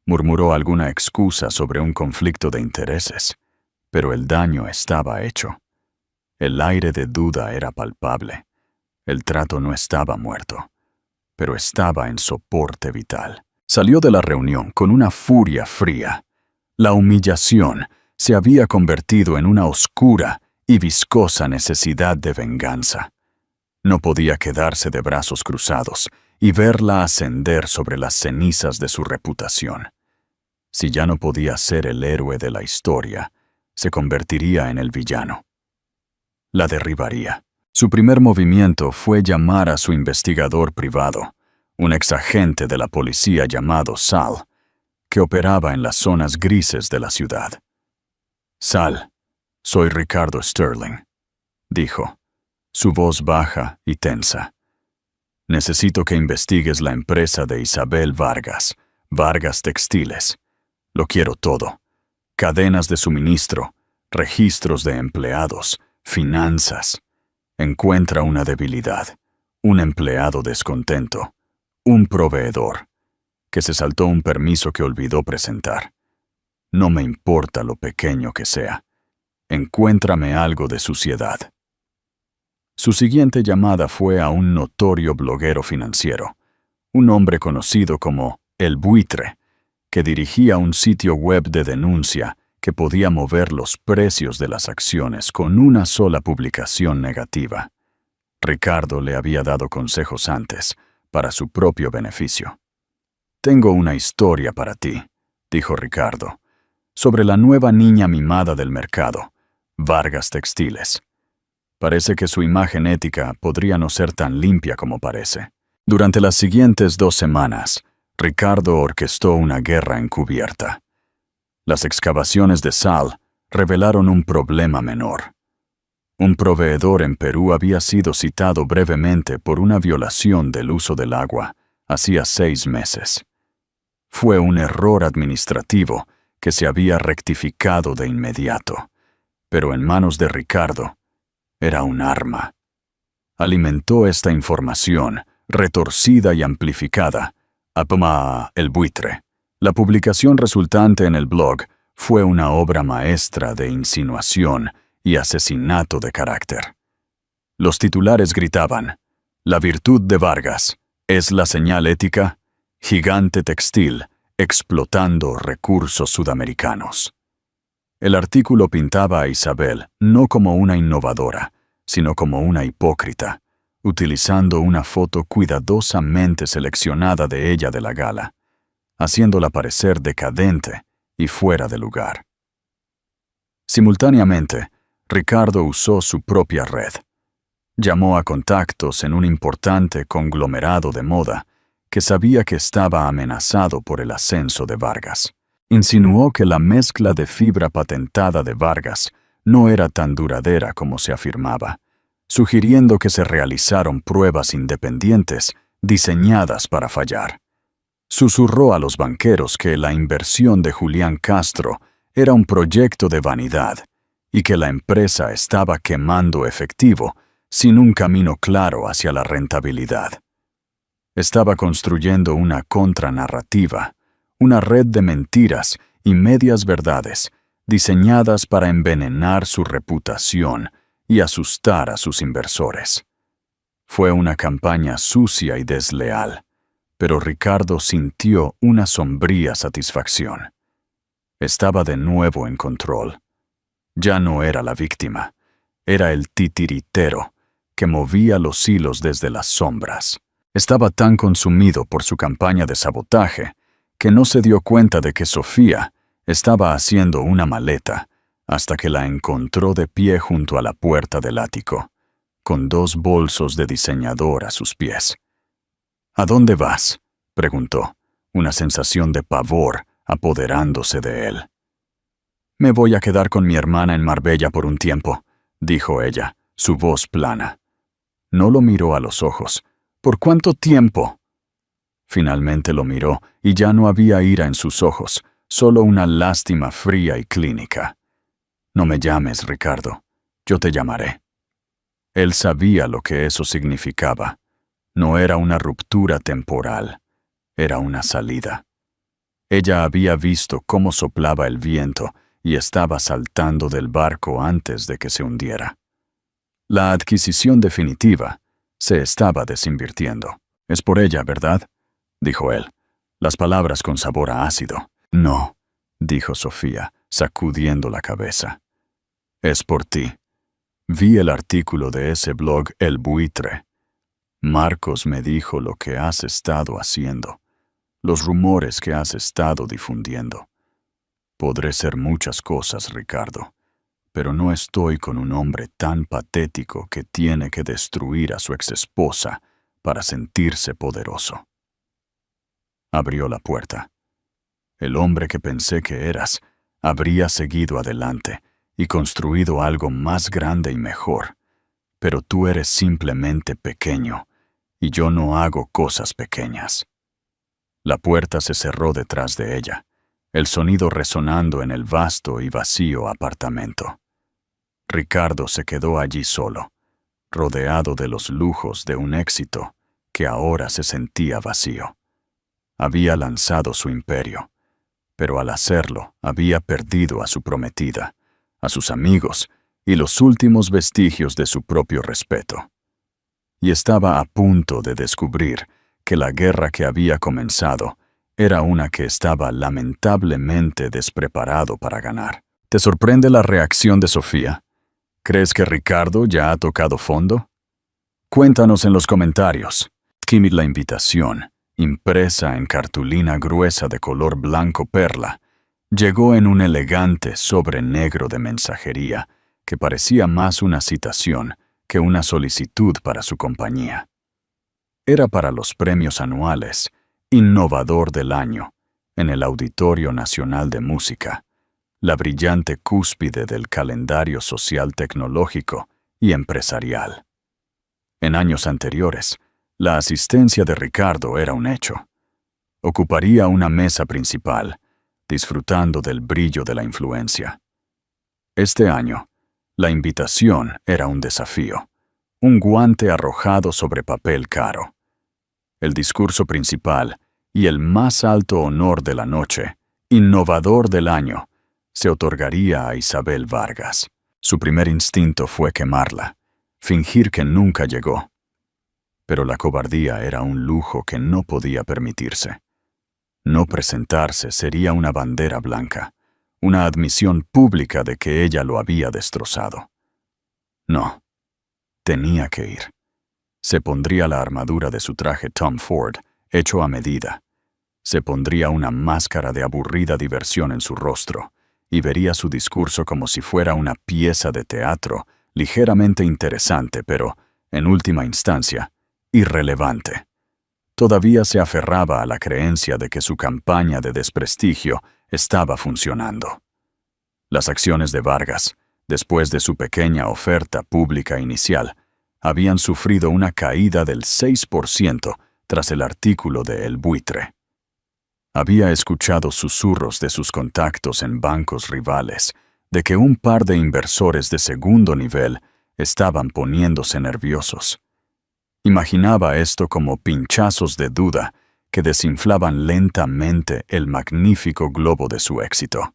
Murmuró alguna excusa sobre un conflicto de intereses, pero el daño estaba hecho. El aire de duda era palpable. El trato no estaba muerto, pero estaba en soporte vital. Salió de la reunión con una furia fría. La humillación se había convertido en una oscura y viscosa necesidad de venganza. No podía quedarse de brazos cruzados y verla ascender sobre las cenizas de su reputación. Si ya no podía ser el héroe de la historia, se convertiría en el villano. La derribaría. Su primer movimiento fue llamar a su investigador privado, un exagente de la policía llamado Sal, que operaba en las zonas grises de la ciudad. Sal, soy Ricardo Sterling, dijo, su voz baja y tensa. Necesito que investigues la empresa de Isabel Vargas, Vargas Textiles. Lo quiero todo. Cadenas de suministro, registros de empleados, finanzas. Encuentra una debilidad, un empleado descontento, un proveedor, que se saltó un permiso que olvidó presentar. No me importa lo pequeño que sea. Encuéntrame algo de suciedad. Su siguiente llamada fue a un notorio bloguero financiero, un hombre conocido como El Buitre, que dirigía un sitio web de denuncia que podía mover los precios de las acciones con una sola publicación negativa. Ricardo le había dado consejos antes, para su propio beneficio. «Tengo una historia para ti», dijo Ricardo, «sobre la nueva niña mimada del mercado, Vargas Textiles. Parece que su imagen ética podría no ser tan limpia como parece». Durante las siguientes 2 semanas, Ricardo orquestó una guerra encubierta. Las excavaciones de sal revelaron un problema menor. Un proveedor en Perú había sido citado brevemente por una violación del uso del agua hacía 6 meses. Fue un error administrativo que se había rectificado de inmediato, pero en manos de Ricardo era un arma. Alimentó esta información, retorcida y amplificada, a El Buitre. La publicación resultante en el blog fue una obra maestra de insinuación y asesinato de carácter. Los titulares gritaban: «La virtud de Vargas es la señal ética, gigante textil explotando recursos sudamericanos». El artículo pintaba a Isabel no como una innovadora, sino como una hipócrita, utilizando una foto cuidadosamente seleccionada de ella de la gala, haciéndola parecer decadente y fuera de lugar. Simultáneamente, Ricardo usó su propia red. Llamó a contactos en un importante conglomerado de moda que sabía que estaba amenazado por el ascenso de Vargas. Insinuó que la mezcla de fibra patentada de Vargas no era tan duradera como se afirmaba, sugiriendo que se realizaron pruebas independientes diseñadas para fallar. Susurró a los banqueros que la inversión de Julián Castro era un proyecto de vanidad y que la empresa estaba quemando efectivo sin un camino claro hacia la rentabilidad. Estaba construyendo una contranarrativa, una red de mentiras y medias verdades diseñadas para envenenar su reputación y asustar a sus inversores. Fue una campaña sucia y desleal, pero Ricardo sintió una sombría satisfacción. Estaba de nuevo en control. Ya no era la víctima, era el titiritero que movía los hilos desde las sombras. Estaba tan consumido por su campaña de sabotaje que no se dio cuenta de que Sofía estaba haciendo una maleta hasta que la encontró de pie junto a la puerta del ático, con 2 bolsos de diseñador a sus pies. «¿A dónde vas?», preguntó, una sensación de pavor apoderándose de él. «Me voy a quedar con mi hermana en Marbella por un tiempo», dijo ella, su voz plana. No lo miró a los ojos. «¿Por cuánto tiempo?». Finalmente lo miró y ya no había ira en sus ojos, solo una lástima fría y clínica. «No me llames, Ricardo. Yo te llamaré». Él sabía lo que eso significaba. No era una ruptura temporal, era una salida. Ella había visto cómo soplaba el viento y estaba saltando del barco antes de que se hundiera. La adquisición definitiva se estaba desinvirtiendo. «Es por ella, ¿verdad?», dijo él, las palabras con sabor a ácido. «No», dijo Sofía, sacudiendo la cabeza. «Es por ti. Vi el artículo de ese blog El Buitre. Marcos me dijo lo que has estado haciendo, los rumores que has estado difundiendo. Podré ser muchas cosas, Ricardo, pero no estoy con un hombre tan patético que tiene que destruir a su exesposa para sentirse poderoso». Abrió la puerta. «El hombre que pensé que eras habría seguido adelante y construido algo más grande y mejor, pero tú eres simplemente pequeño, y yo no hago cosas pequeñas». La puerta se cerró detrás de ella, el sonido resonando en el vasto y vacío apartamento. Ricardo se quedó allí solo, rodeado de los lujos de un éxito que ahora se sentía vacío. Había lanzado su imperio, pero al hacerlo había perdido a su prometida, a sus amigos y los últimos vestigios de su propio respeto. Y estaba a punto de descubrir que la guerra que había comenzado era una que estaba lamentablemente despreparado para ganar. ¿Te sorprende la reacción de Sofía? ¿Crees que Ricardo ya ha tocado fondo? Cuéntanos en los comentarios. Escribid la invitación, impresa en cartulina gruesa de color blanco perla, llegó en un elegante sobre negro de mensajería que parecía más una citación que una solicitud para su compañía. Era para los premios anuales Innovador del Año en el Auditorio Nacional de Música, la brillante cúspide del calendario social tecnológico y empresarial. En años anteriores, la asistencia de Ricardo era un hecho. Ocuparía una mesa principal, disfrutando del brillo de la influencia. Este año, la invitación era un desafío, un guante arrojado sobre papel caro. El discurso principal y el más alto honor de la noche, Innovador del Año, se otorgaría a Isabel Vargas. Su primer instinto fue quemarla, fingir que nunca llegó. Pero la cobardía era un lujo que no podía permitirse. No presentarse sería una bandera blanca, una admisión pública de que ella lo había destrozado. No, tenía que ir. Se pondría la armadura de su traje Tom Ford, hecho a medida. Se pondría una máscara de aburrida diversión en su rostro y vería su discurso como si fuera una pieza de teatro ligeramente interesante, pero, en última instancia, irrelevante. Todavía se aferraba a la creencia de que su campaña de desprestigio estaba funcionando. Las acciones de Vargas, después de su pequeña oferta pública inicial, habían sufrido una caída del 6% tras el artículo de El Buitre. Había escuchado susurros de sus contactos en bancos rivales de que un par de inversores de segundo nivel estaban poniéndose nerviosos. Imaginaba esto como pinchazos de duda que desinflaban lentamente el magnífico globo de su éxito.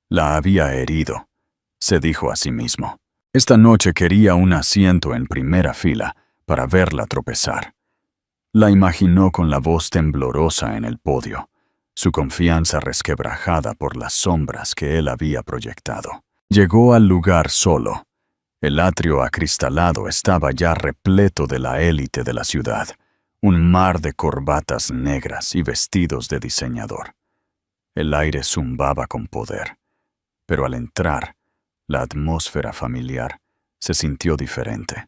La había herido, se dijo a sí mismo. Esta noche quería un asiento en primera fila para verla tropezar. La imaginó con la voz temblorosa en el podio, su confianza resquebrajada por las sombras que él había proyectado. Llegó al lugar solo. El atrio acristalado estaba ya repleto de la élite de la ciudad, un mar de corbatas negras y vestidos de diseñador. El aire zumbaba con poder, pero al entrar, la atmósfera familiar se sintió diferente.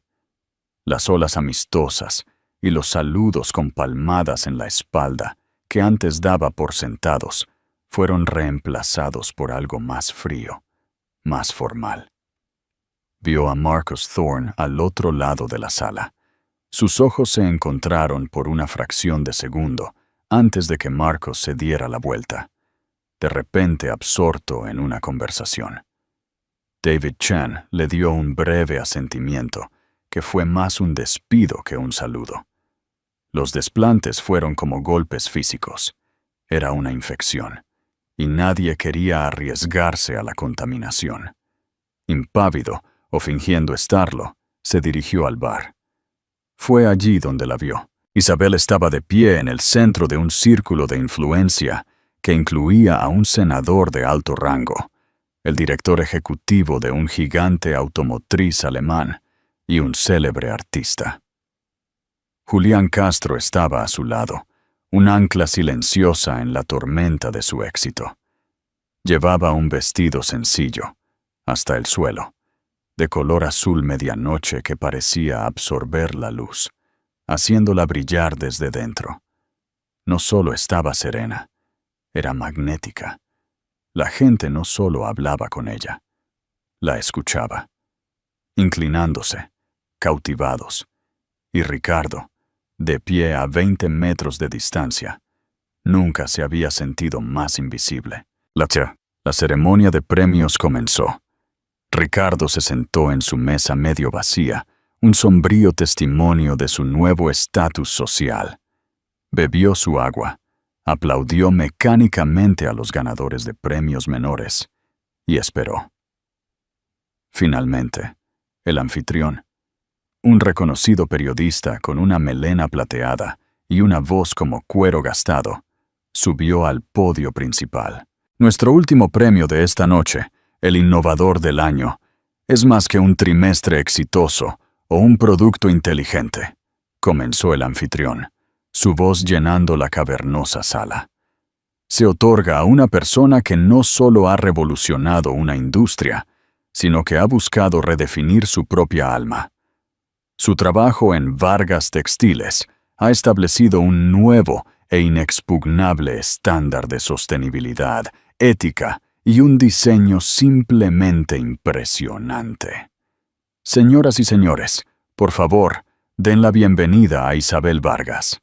Las olas amistosas y los saludos con palmadas en la espalda que antes daba por sentados fueron reemplazados por algo más frío, más formal. Vio a Marcus Thorne al otro lado de la sala. Sus ojos se encontraron por una fracción de segundo antes de que Marcus se diera la vuelta, de repente absorto en una conversación. David Chan le dio un breve asentimiento, que fue más un despido que un saludo. Los desplantes fueron como golpes físicos. Era una infección, y nadie quería arriesgarse a la contaminación. Impávido, o fingiendo estarlo, se dirigió al bar. Fue allí donde la vio. Isabel estaba de pie en el centro de un círculo de influencia que incluía a un senador de alto rango, el director ejecutivo de un gigante automotriz alemán y un célebre artista. Julián Castro estaba a su lado, un ancla silenciosa en la tormenta de su éxito. Llevaba un vestido sencillo, hasta el suelo, de color azul medianoche que parecía absorber la luz, haciéndola brillar desde dentro. No solo estaba serena, era magnética. La gente no solo hablaba con ella, la escuchaba, inclinándose, cautivados. Y Ricardo, de pie a 20 metros de distancia, nunca se había sentido más invisible. La ceremonia de premios comenzó. Ricardo se sentó en su mesa medio vacía, un sombrío testimonio de su nuevo estatus social. Bebió su agua, aplaudió mecánicamente a los ganadores de premios menores y esperó. Finalmente, el anfitrión, un reconocido periodista con una melena plateada y una voz como cuero gastado, subió al podio principal. Nuestro último premio de esta noche, el innovador del año, es más que un trimestre exitoso o un producto inteligente, comenzó el anfitrión, su voz llenando la cavernosa sala. Se otorga a una persona que no solo ha revolucionado una industria, sino que ha buscado redefinir su propia alma. Su trabajo en Vargas Textiles ha establecido un nuevo e inexpugnable estándar de sostenibilidad, ética y un diseño simplemente impresionante. Señoras y señores, por favor, den la bienvenida a Isabel Vargas.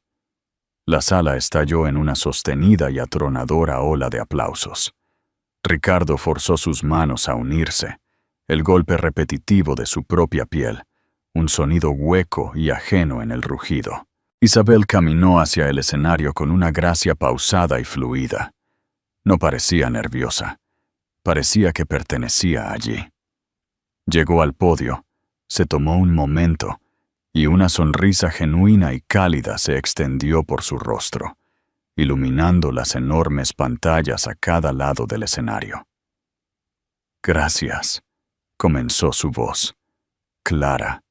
La sala estalló en una sostenida y atronadora ola de aplausos. Ricardo forzó sus manos a unirse, el golpe repetitivo de su propia piel, un sonido hueco y ajeno en el rugido. Isabel caminó hacia el escenario con una gracia pausada y fluida. No parecía nerviosa. Parecía que pertenecía allí. Llegó al podio, se tomó un momento, y una sonrisa genuina y cálida se extendió por su rostro, iluminando las enormes pantallas a cada lado del escenario. Gracias, comenzó su voz, clara,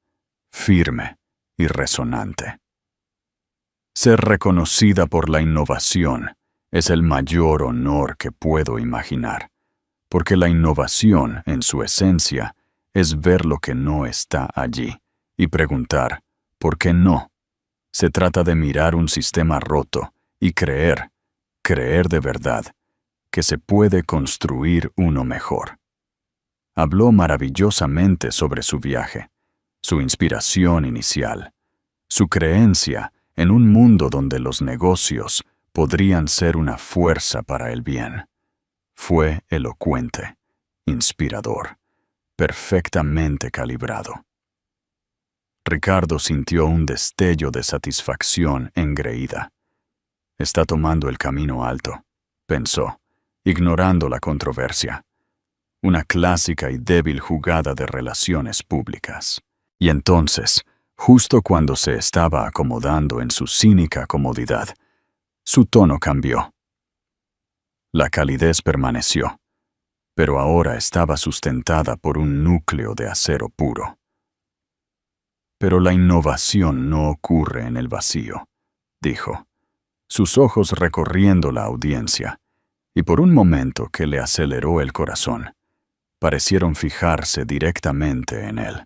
firme y resonante. Ser reconocida por la innovación es el mayor honor que puedo imaginar, porque la innovación, en su esencia, es ver lo que no está allí y preguntar, ¿por qué no? Se trata de mirar un sistema roto y creer de verdad, que se puede construir uno mejor. Habló maravillosamente sobre su viaje, su inspiración inicial, su creencia en un mundo donde los negocios podrían ser una fuerza para el bien. Fue elocuente, inspirador, perfectamente calibrado. Ricardo sintió un destello de satisfacción engreída. Está tomando el camino alto, pensó, ignorando la controversia. Una clásica y débil jugada de relaciones públicas. Y entonces, justo cuando se estaba acomodando en su cínica comodidad, su tono cambió. La calidez permaneció, pero ahora estaba sustentada por un núcleo de acero puro. Pero la innovación no ocurre en el vacío, dijo, sus ojos recorriendo la audiencia, y por un momento que le aceleró el corazón, parecieron fijarse directamente en él.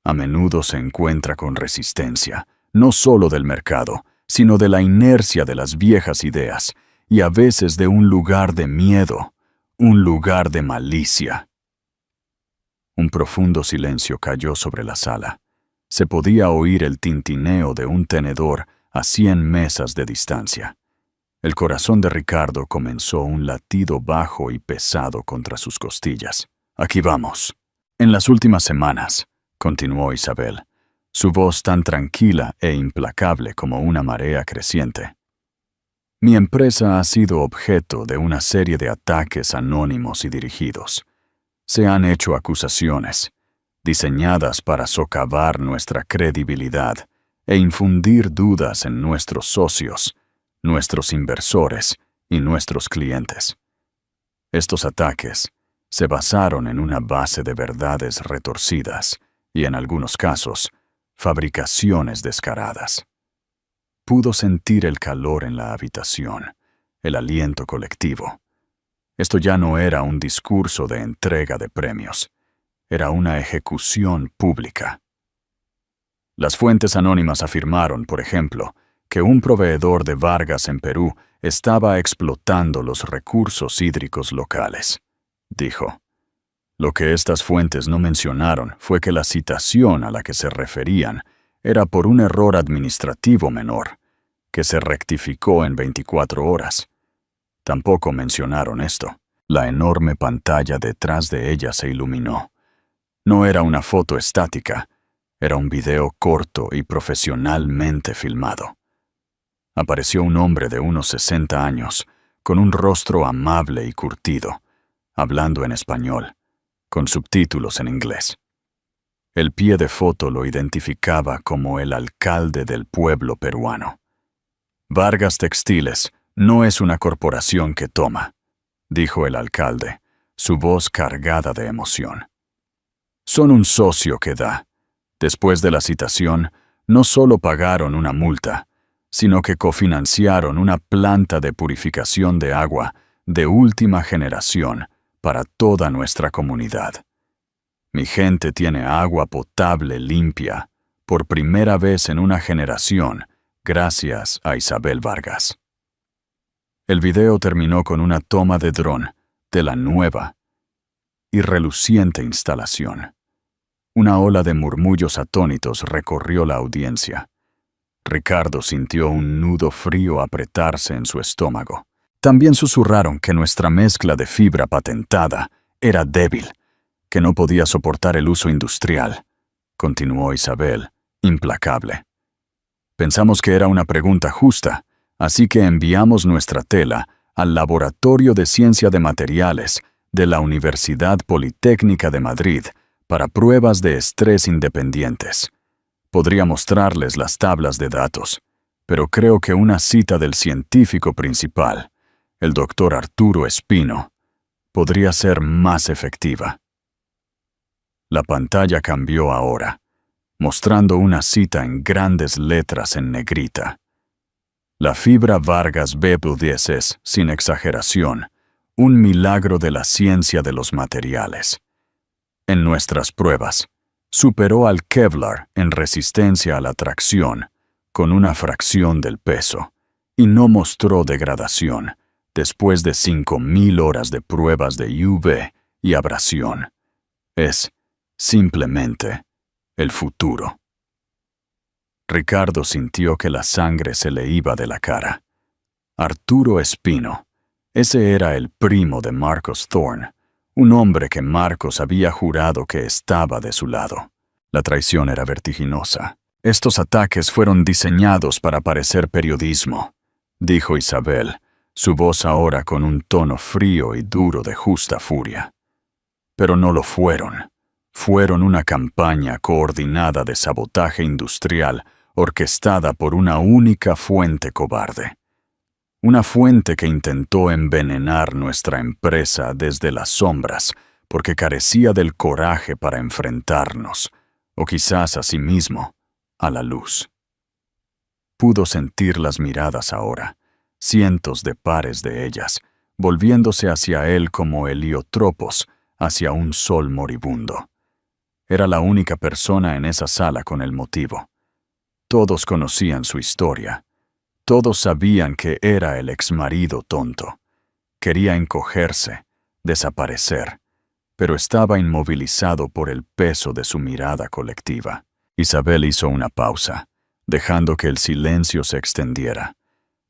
A menudo se encuentra con resistencia, no solo del mercado, sino de la inercia de las viejas ideas, y a veces de un lugar de miedo, un lugar de malicia. Un profundo silencio cayó sobre la sala. Se podía oír el tintineo de un tenedor a 100 mesas de distancia. El corazón de Ricardo comenzó un latido bajo y pesado contra sus costillas. Aquí vamos. En las últimas semanas, continuó Isabel, su voz tan tranquila e implacable como una marea creciente. Mi empresa ha sido objeto de una serie de ataques anónimos y dirigidos. Se han hecho acusaciones, diseñadas para socavar nuestra credibilidad e infundir dudas en nuestros socios, nuestros inversores y nuestros clientes. Estos ataques se basaron en una base de verdades retorcidas y, en algunos casos, fabricaciones descaradas. Pudo sentir el calor en la habitación, el aliento colectivo. Esto ya no era un discurso de entrega de premios, era una ejecución pública. Las fuentes anónimas afirmaron, por ejemplo, que un proveedor de Vargas en Perú estaba explotando los recursos hídricos locales, dijo. Lo que estas fuentes no mencionaron fue que la citación a la que se referían era por un error administrativo menor, que se rectificó en 24 horas. Tampoco mencionaron esto. La enorme pantalla detrás de ella se iluminó. No era una foto estática, era un video corto y profesionalmente filmado. Apareció un hombre de unos 60 años, con un rostro amable y curtido, hablando en español, con subtítulos en inglés. El pie de foto lo identificaba como el alcalde del pueblo peruano. Vargas Textiles no es una corporación que toma, dijo el alcalde, su voz cargada de emoción. Son un socio que da. Después de la citación, no solo pagaron una multa, sino que cofinanciaron una planta de purificación de agua de última generación para toda nuestra comunidad. Mi gente tiene agua potable limpia, por primera vez en una generación, gracias a Isabel Vargas. El video terminó con una toma de dron de la nueva y reluciente instalación. Una ola de murmullos atónitos recorrió la audiencia. Ricardo sintió un nudo frío apretarse en su estómago. También susurraron que nuestra mezcla de fibra patentada era débil, que no podía soportar el uso industrial, continuó Isabel, implacable. Pensamos que era una pregunta justa, así que enviamos nuestra tela al Laboratorio de Ciencia de Materiales de la Universidad Politécnica de Madrid para pruebas de estrés independientes. Podría mostrarles las tablas de datos, pero creo que una cita del científico principal, el doctor Arturo Espino, podría ser más efectiva. La pantalla cambió ahora, mostrando una cita en grandes letras en negrita. La fibra Vargas B+10 es, sin exageración, un milagro de la ciencia de los materiales. En nuestras pruebas, superó al Kevlar en resistencia a la tracción, con una fracción del peso, y no mostró degradación después de 5.000 horas de pruebas de UV y abrasión. Es, simplemente, el futuro. Ricardo sintió que la sangre se le iba de la cara. Arturo Espino, ese era el primo de Marcos Thorne, un hombre que Marcos había jurado que estaba de su lado. La traición era vertiginosa. Estos ataques fueron diseñados para parecer periodismo, dijo Isabel, su voz ahora con un tono frío y duro de justa furia. Pero no lo fueron. Fueron una campaña coordinada de sabotaje industrial orquestada por una única fuente cobarde. Una fuente que intentó envenenar nuestra empresa desde las sombras porque carecía del coraje para enfrentarnos, o quizás a sí mismo, a la luz. Pudo sentir las miradas ahora, cientos de pares de ellas, volviéndose hacia él como heliotropos hacia un sol moribundo. Era la única persona en esa sala con el motivo. Todos conocían su historia. Todos sabían que era el exmarido tonto. Quería encogerse, desaparecer, pero estaba inmovilizado por el peso de su mirada colectiva. Isabel hizo una pausa, dejando que el silencio se extendiera,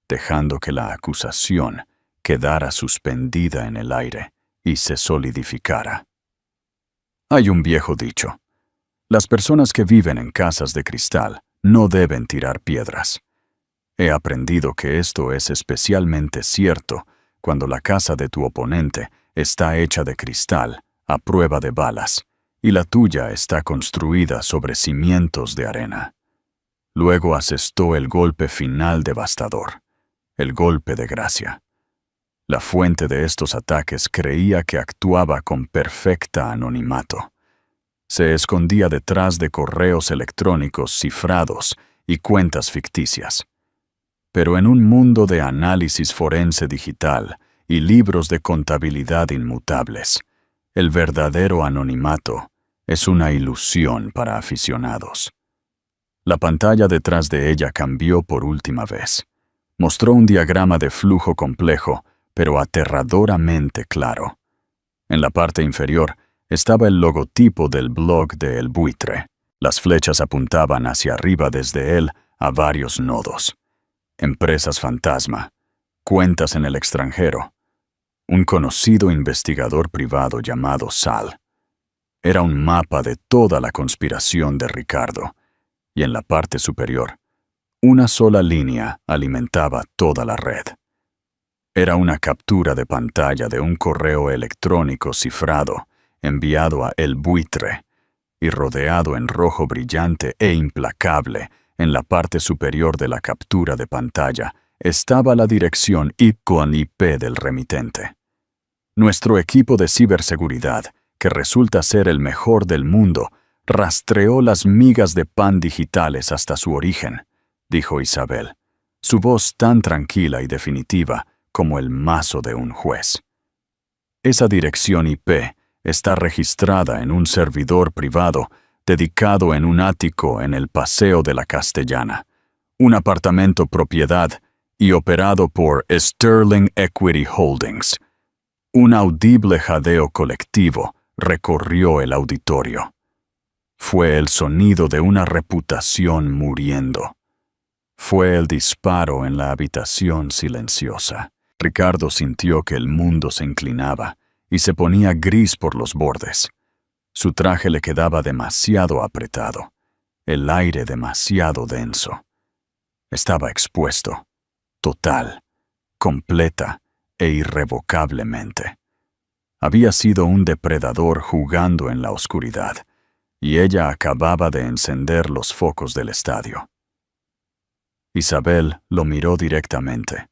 dejando que la acusación quedara suspendida en el aire y se solidificara. Hay un viejo dicho: las personas que viven en casas de cristal no deben tirar piedras. He aprendido que esto es especialmente cierto cuando la casa de tu oponente está hecha de cristal a prueba de balas y la tuya está construida sobre cimientos de arena. Luego asestó el golpe final devastador, el golpe de gracia. La fuente de estos ataques creía que actuaba con perfecta anonimato. Se escondía detrás de correos electrónicos cifrados y cuentas ficticias. Pero en un mundo de análisis forense digital y libros de contabilidad inmutables, el verdadero anonimato es una ilusión para aficionados. La pantalla detrás de ella cambió por última vez. Mostró un diagrama de flujo complejo, pero aterradoramente claro. En la parte inferior estaba el logotipo del blog de El Buitre. Las flechas apuntaban hacia arriba desde él a varios nodos. Empresas fantasma, cuentas en el extranjero, un conocido investigador privado llamado Sal. Era un mapa de toda la conspiración de Ricardo, y en la parte superior, una sola línea alimentaba toda la red. Era una captura de pantalla de un correo electrónico cifrado enviado a El Buitre, y rodeado en rojo brillante e implacable en la parte superior de la captura de pantalla, estaba la dirección IP con IP del remitente. Nuestro equipo de ciberseguridad, que resulta ser el mejor del mundo, rastreó las migas de pan digitales hasta su origen, dijo Isabel, su voz tan tranquila y definitiva como el mazo de un juez. Esa dirección IP está registrada en un servidor privado dedicado en un ático en el Paseo de la Castellana, un apartamento propiedad y operado por Sterling Equity Holdings. Un audible jadeo colectivo recorrió el auditorio. Fue el sonido de una reputación muriendo. Fue el disparo en la habitación silenciosa. Ricardo sintió que el mundo se inclinaba y se ponía gris por los bordes. Su traje le quedaba demasiado apretado, el aire demasiado denso. Estaba expuesto, total, completa e irrevocablemente. Había sido un depredador jugando en la oscuridad, y ella acababa de encender los focos del estadio. Isabel lo miró directamente,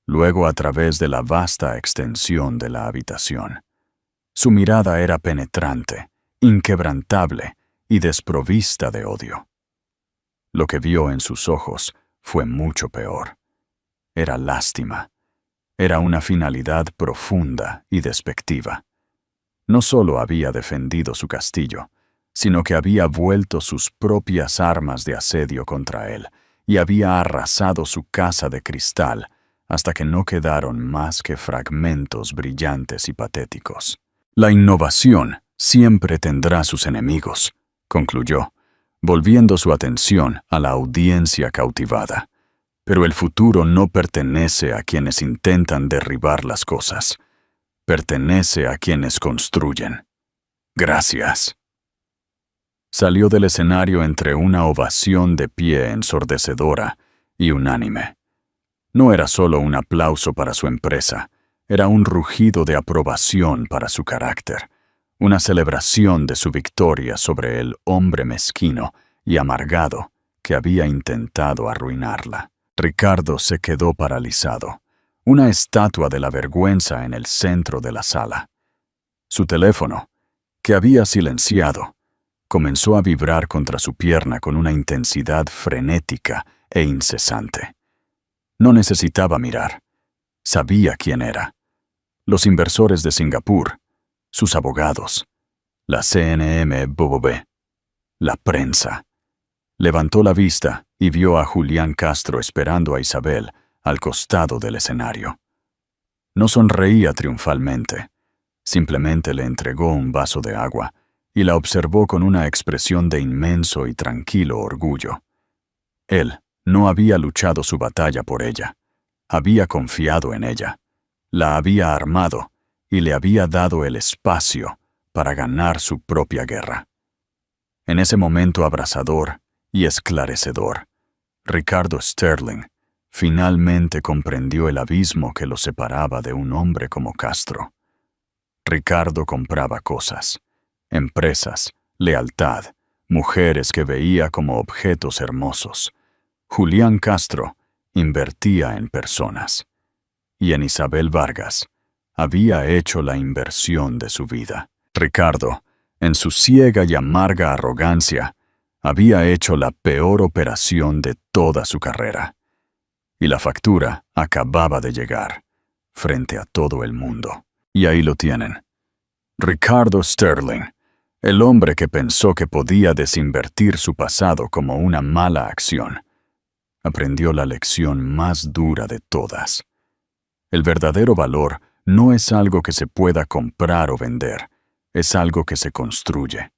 luego a través de la vasta extensión de la habitación. Su mirada era penetrante, inquebrantable y desprovista de odio. Lo que vio en sus ojos fue mucho peor. Era lástima. Era una finalidad profunda y despectiva. No solo había defendido su castillo, sino que había vuelto sus propias armas de asedio contra él y había arrasado su casa de cristal hasta que no quedaron más que fragmentos brillantes y patéticos. La innovación siempre tendrá sus enemigos, concluyó, volviendo su atención a la audiencia cautivada. Pero el futuro no pertenece a quienes intentan derribar las cosas. Pertenece a quienes construyen. Gracias. Salió del escenario entre una ovación de pie ensordecedora y unánime. No era solo un aplauso para su empresa, era un rugido de aprobación para su carácter, una celebración de su victoria sobre el hombre mezquino y amargado que había intentado arruinarla. Ricardo se quedó paralizado, una estatua de la vergüenza en el centro de la sala. Su teléfono, que había silenciado, comenzó a vibrar contra su pierna con una intensidad frenética e incesante. No necesitaba mirar. Sabía quién era. Los inversores de Singapur, sus abogados, la CNMV, la prensa. Levantó la vista y vio a Julián Castro esperando a Isabel al costado del escenario. No sonreía triunfalmente. Simplemente le entregó un vaso de agua y la observó con una expresión de inmenso y tranquilo orgullo. Él no había luchado su batalla por ella. Había confiado en ella. La había armado y le había dado el espacio para ganar su propia guerra. En ese momento abrasador y esclarecedor, Ricardo Sterling finalmente comprendió el abismo que lo separaba de un hombre como Castro. Ricardo compraba cosas, empresas, lealtad, mujeres que veía como objetos hermosos. Julián Castro invertía en personas. Y en Isabel Vargas había hecho la inversión de su vida. Ricardo, en su ciega y amarga arrogancia, había hecho la peor operación de toda su carrera. Y la factura acababa de llegar, frente a todo el mundo. Y ahí lo tienen. Ricardo Sterling, el hombre que pensó que podía desinvertir su pasado como una mala acción, aprendió la lección más dura de todas. El verdadero valor no es algo que se pueda comprar o vender, es algo que se construye.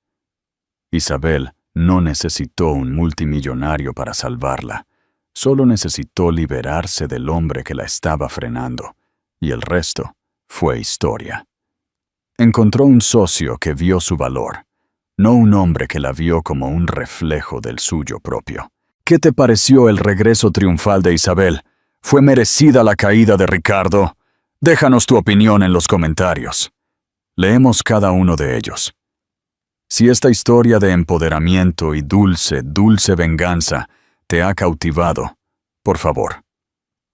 Isabel no necesitó un multimillonario para salvarla, solo necesitó liberarse del hombre que la estaba frenando, y el resto fue historia. Encontró un socio que vio su valor, no un hombre que la vio como un reflejo del suyo propio. ¿Qué te pareció el regreso triunfal de Isabel? ¿Fue merecida la caída de Ricardo? Déjanos tu opinión en los comentarios. Leemos cada uno de ellos. Si esta historia de empoderamiento y dulce, dulce venganza te ha cautivado, por favor,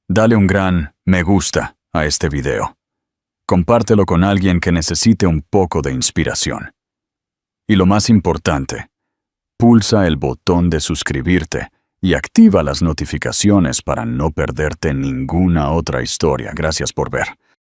dale un gran me gusta a este video. Compártelo con alguien que necesite un poco de inspiración. Y lo más importante, pulsa el botón de suscribirte y activa las notificaciones para no perderte ninguna otra historia. Gracias por ver.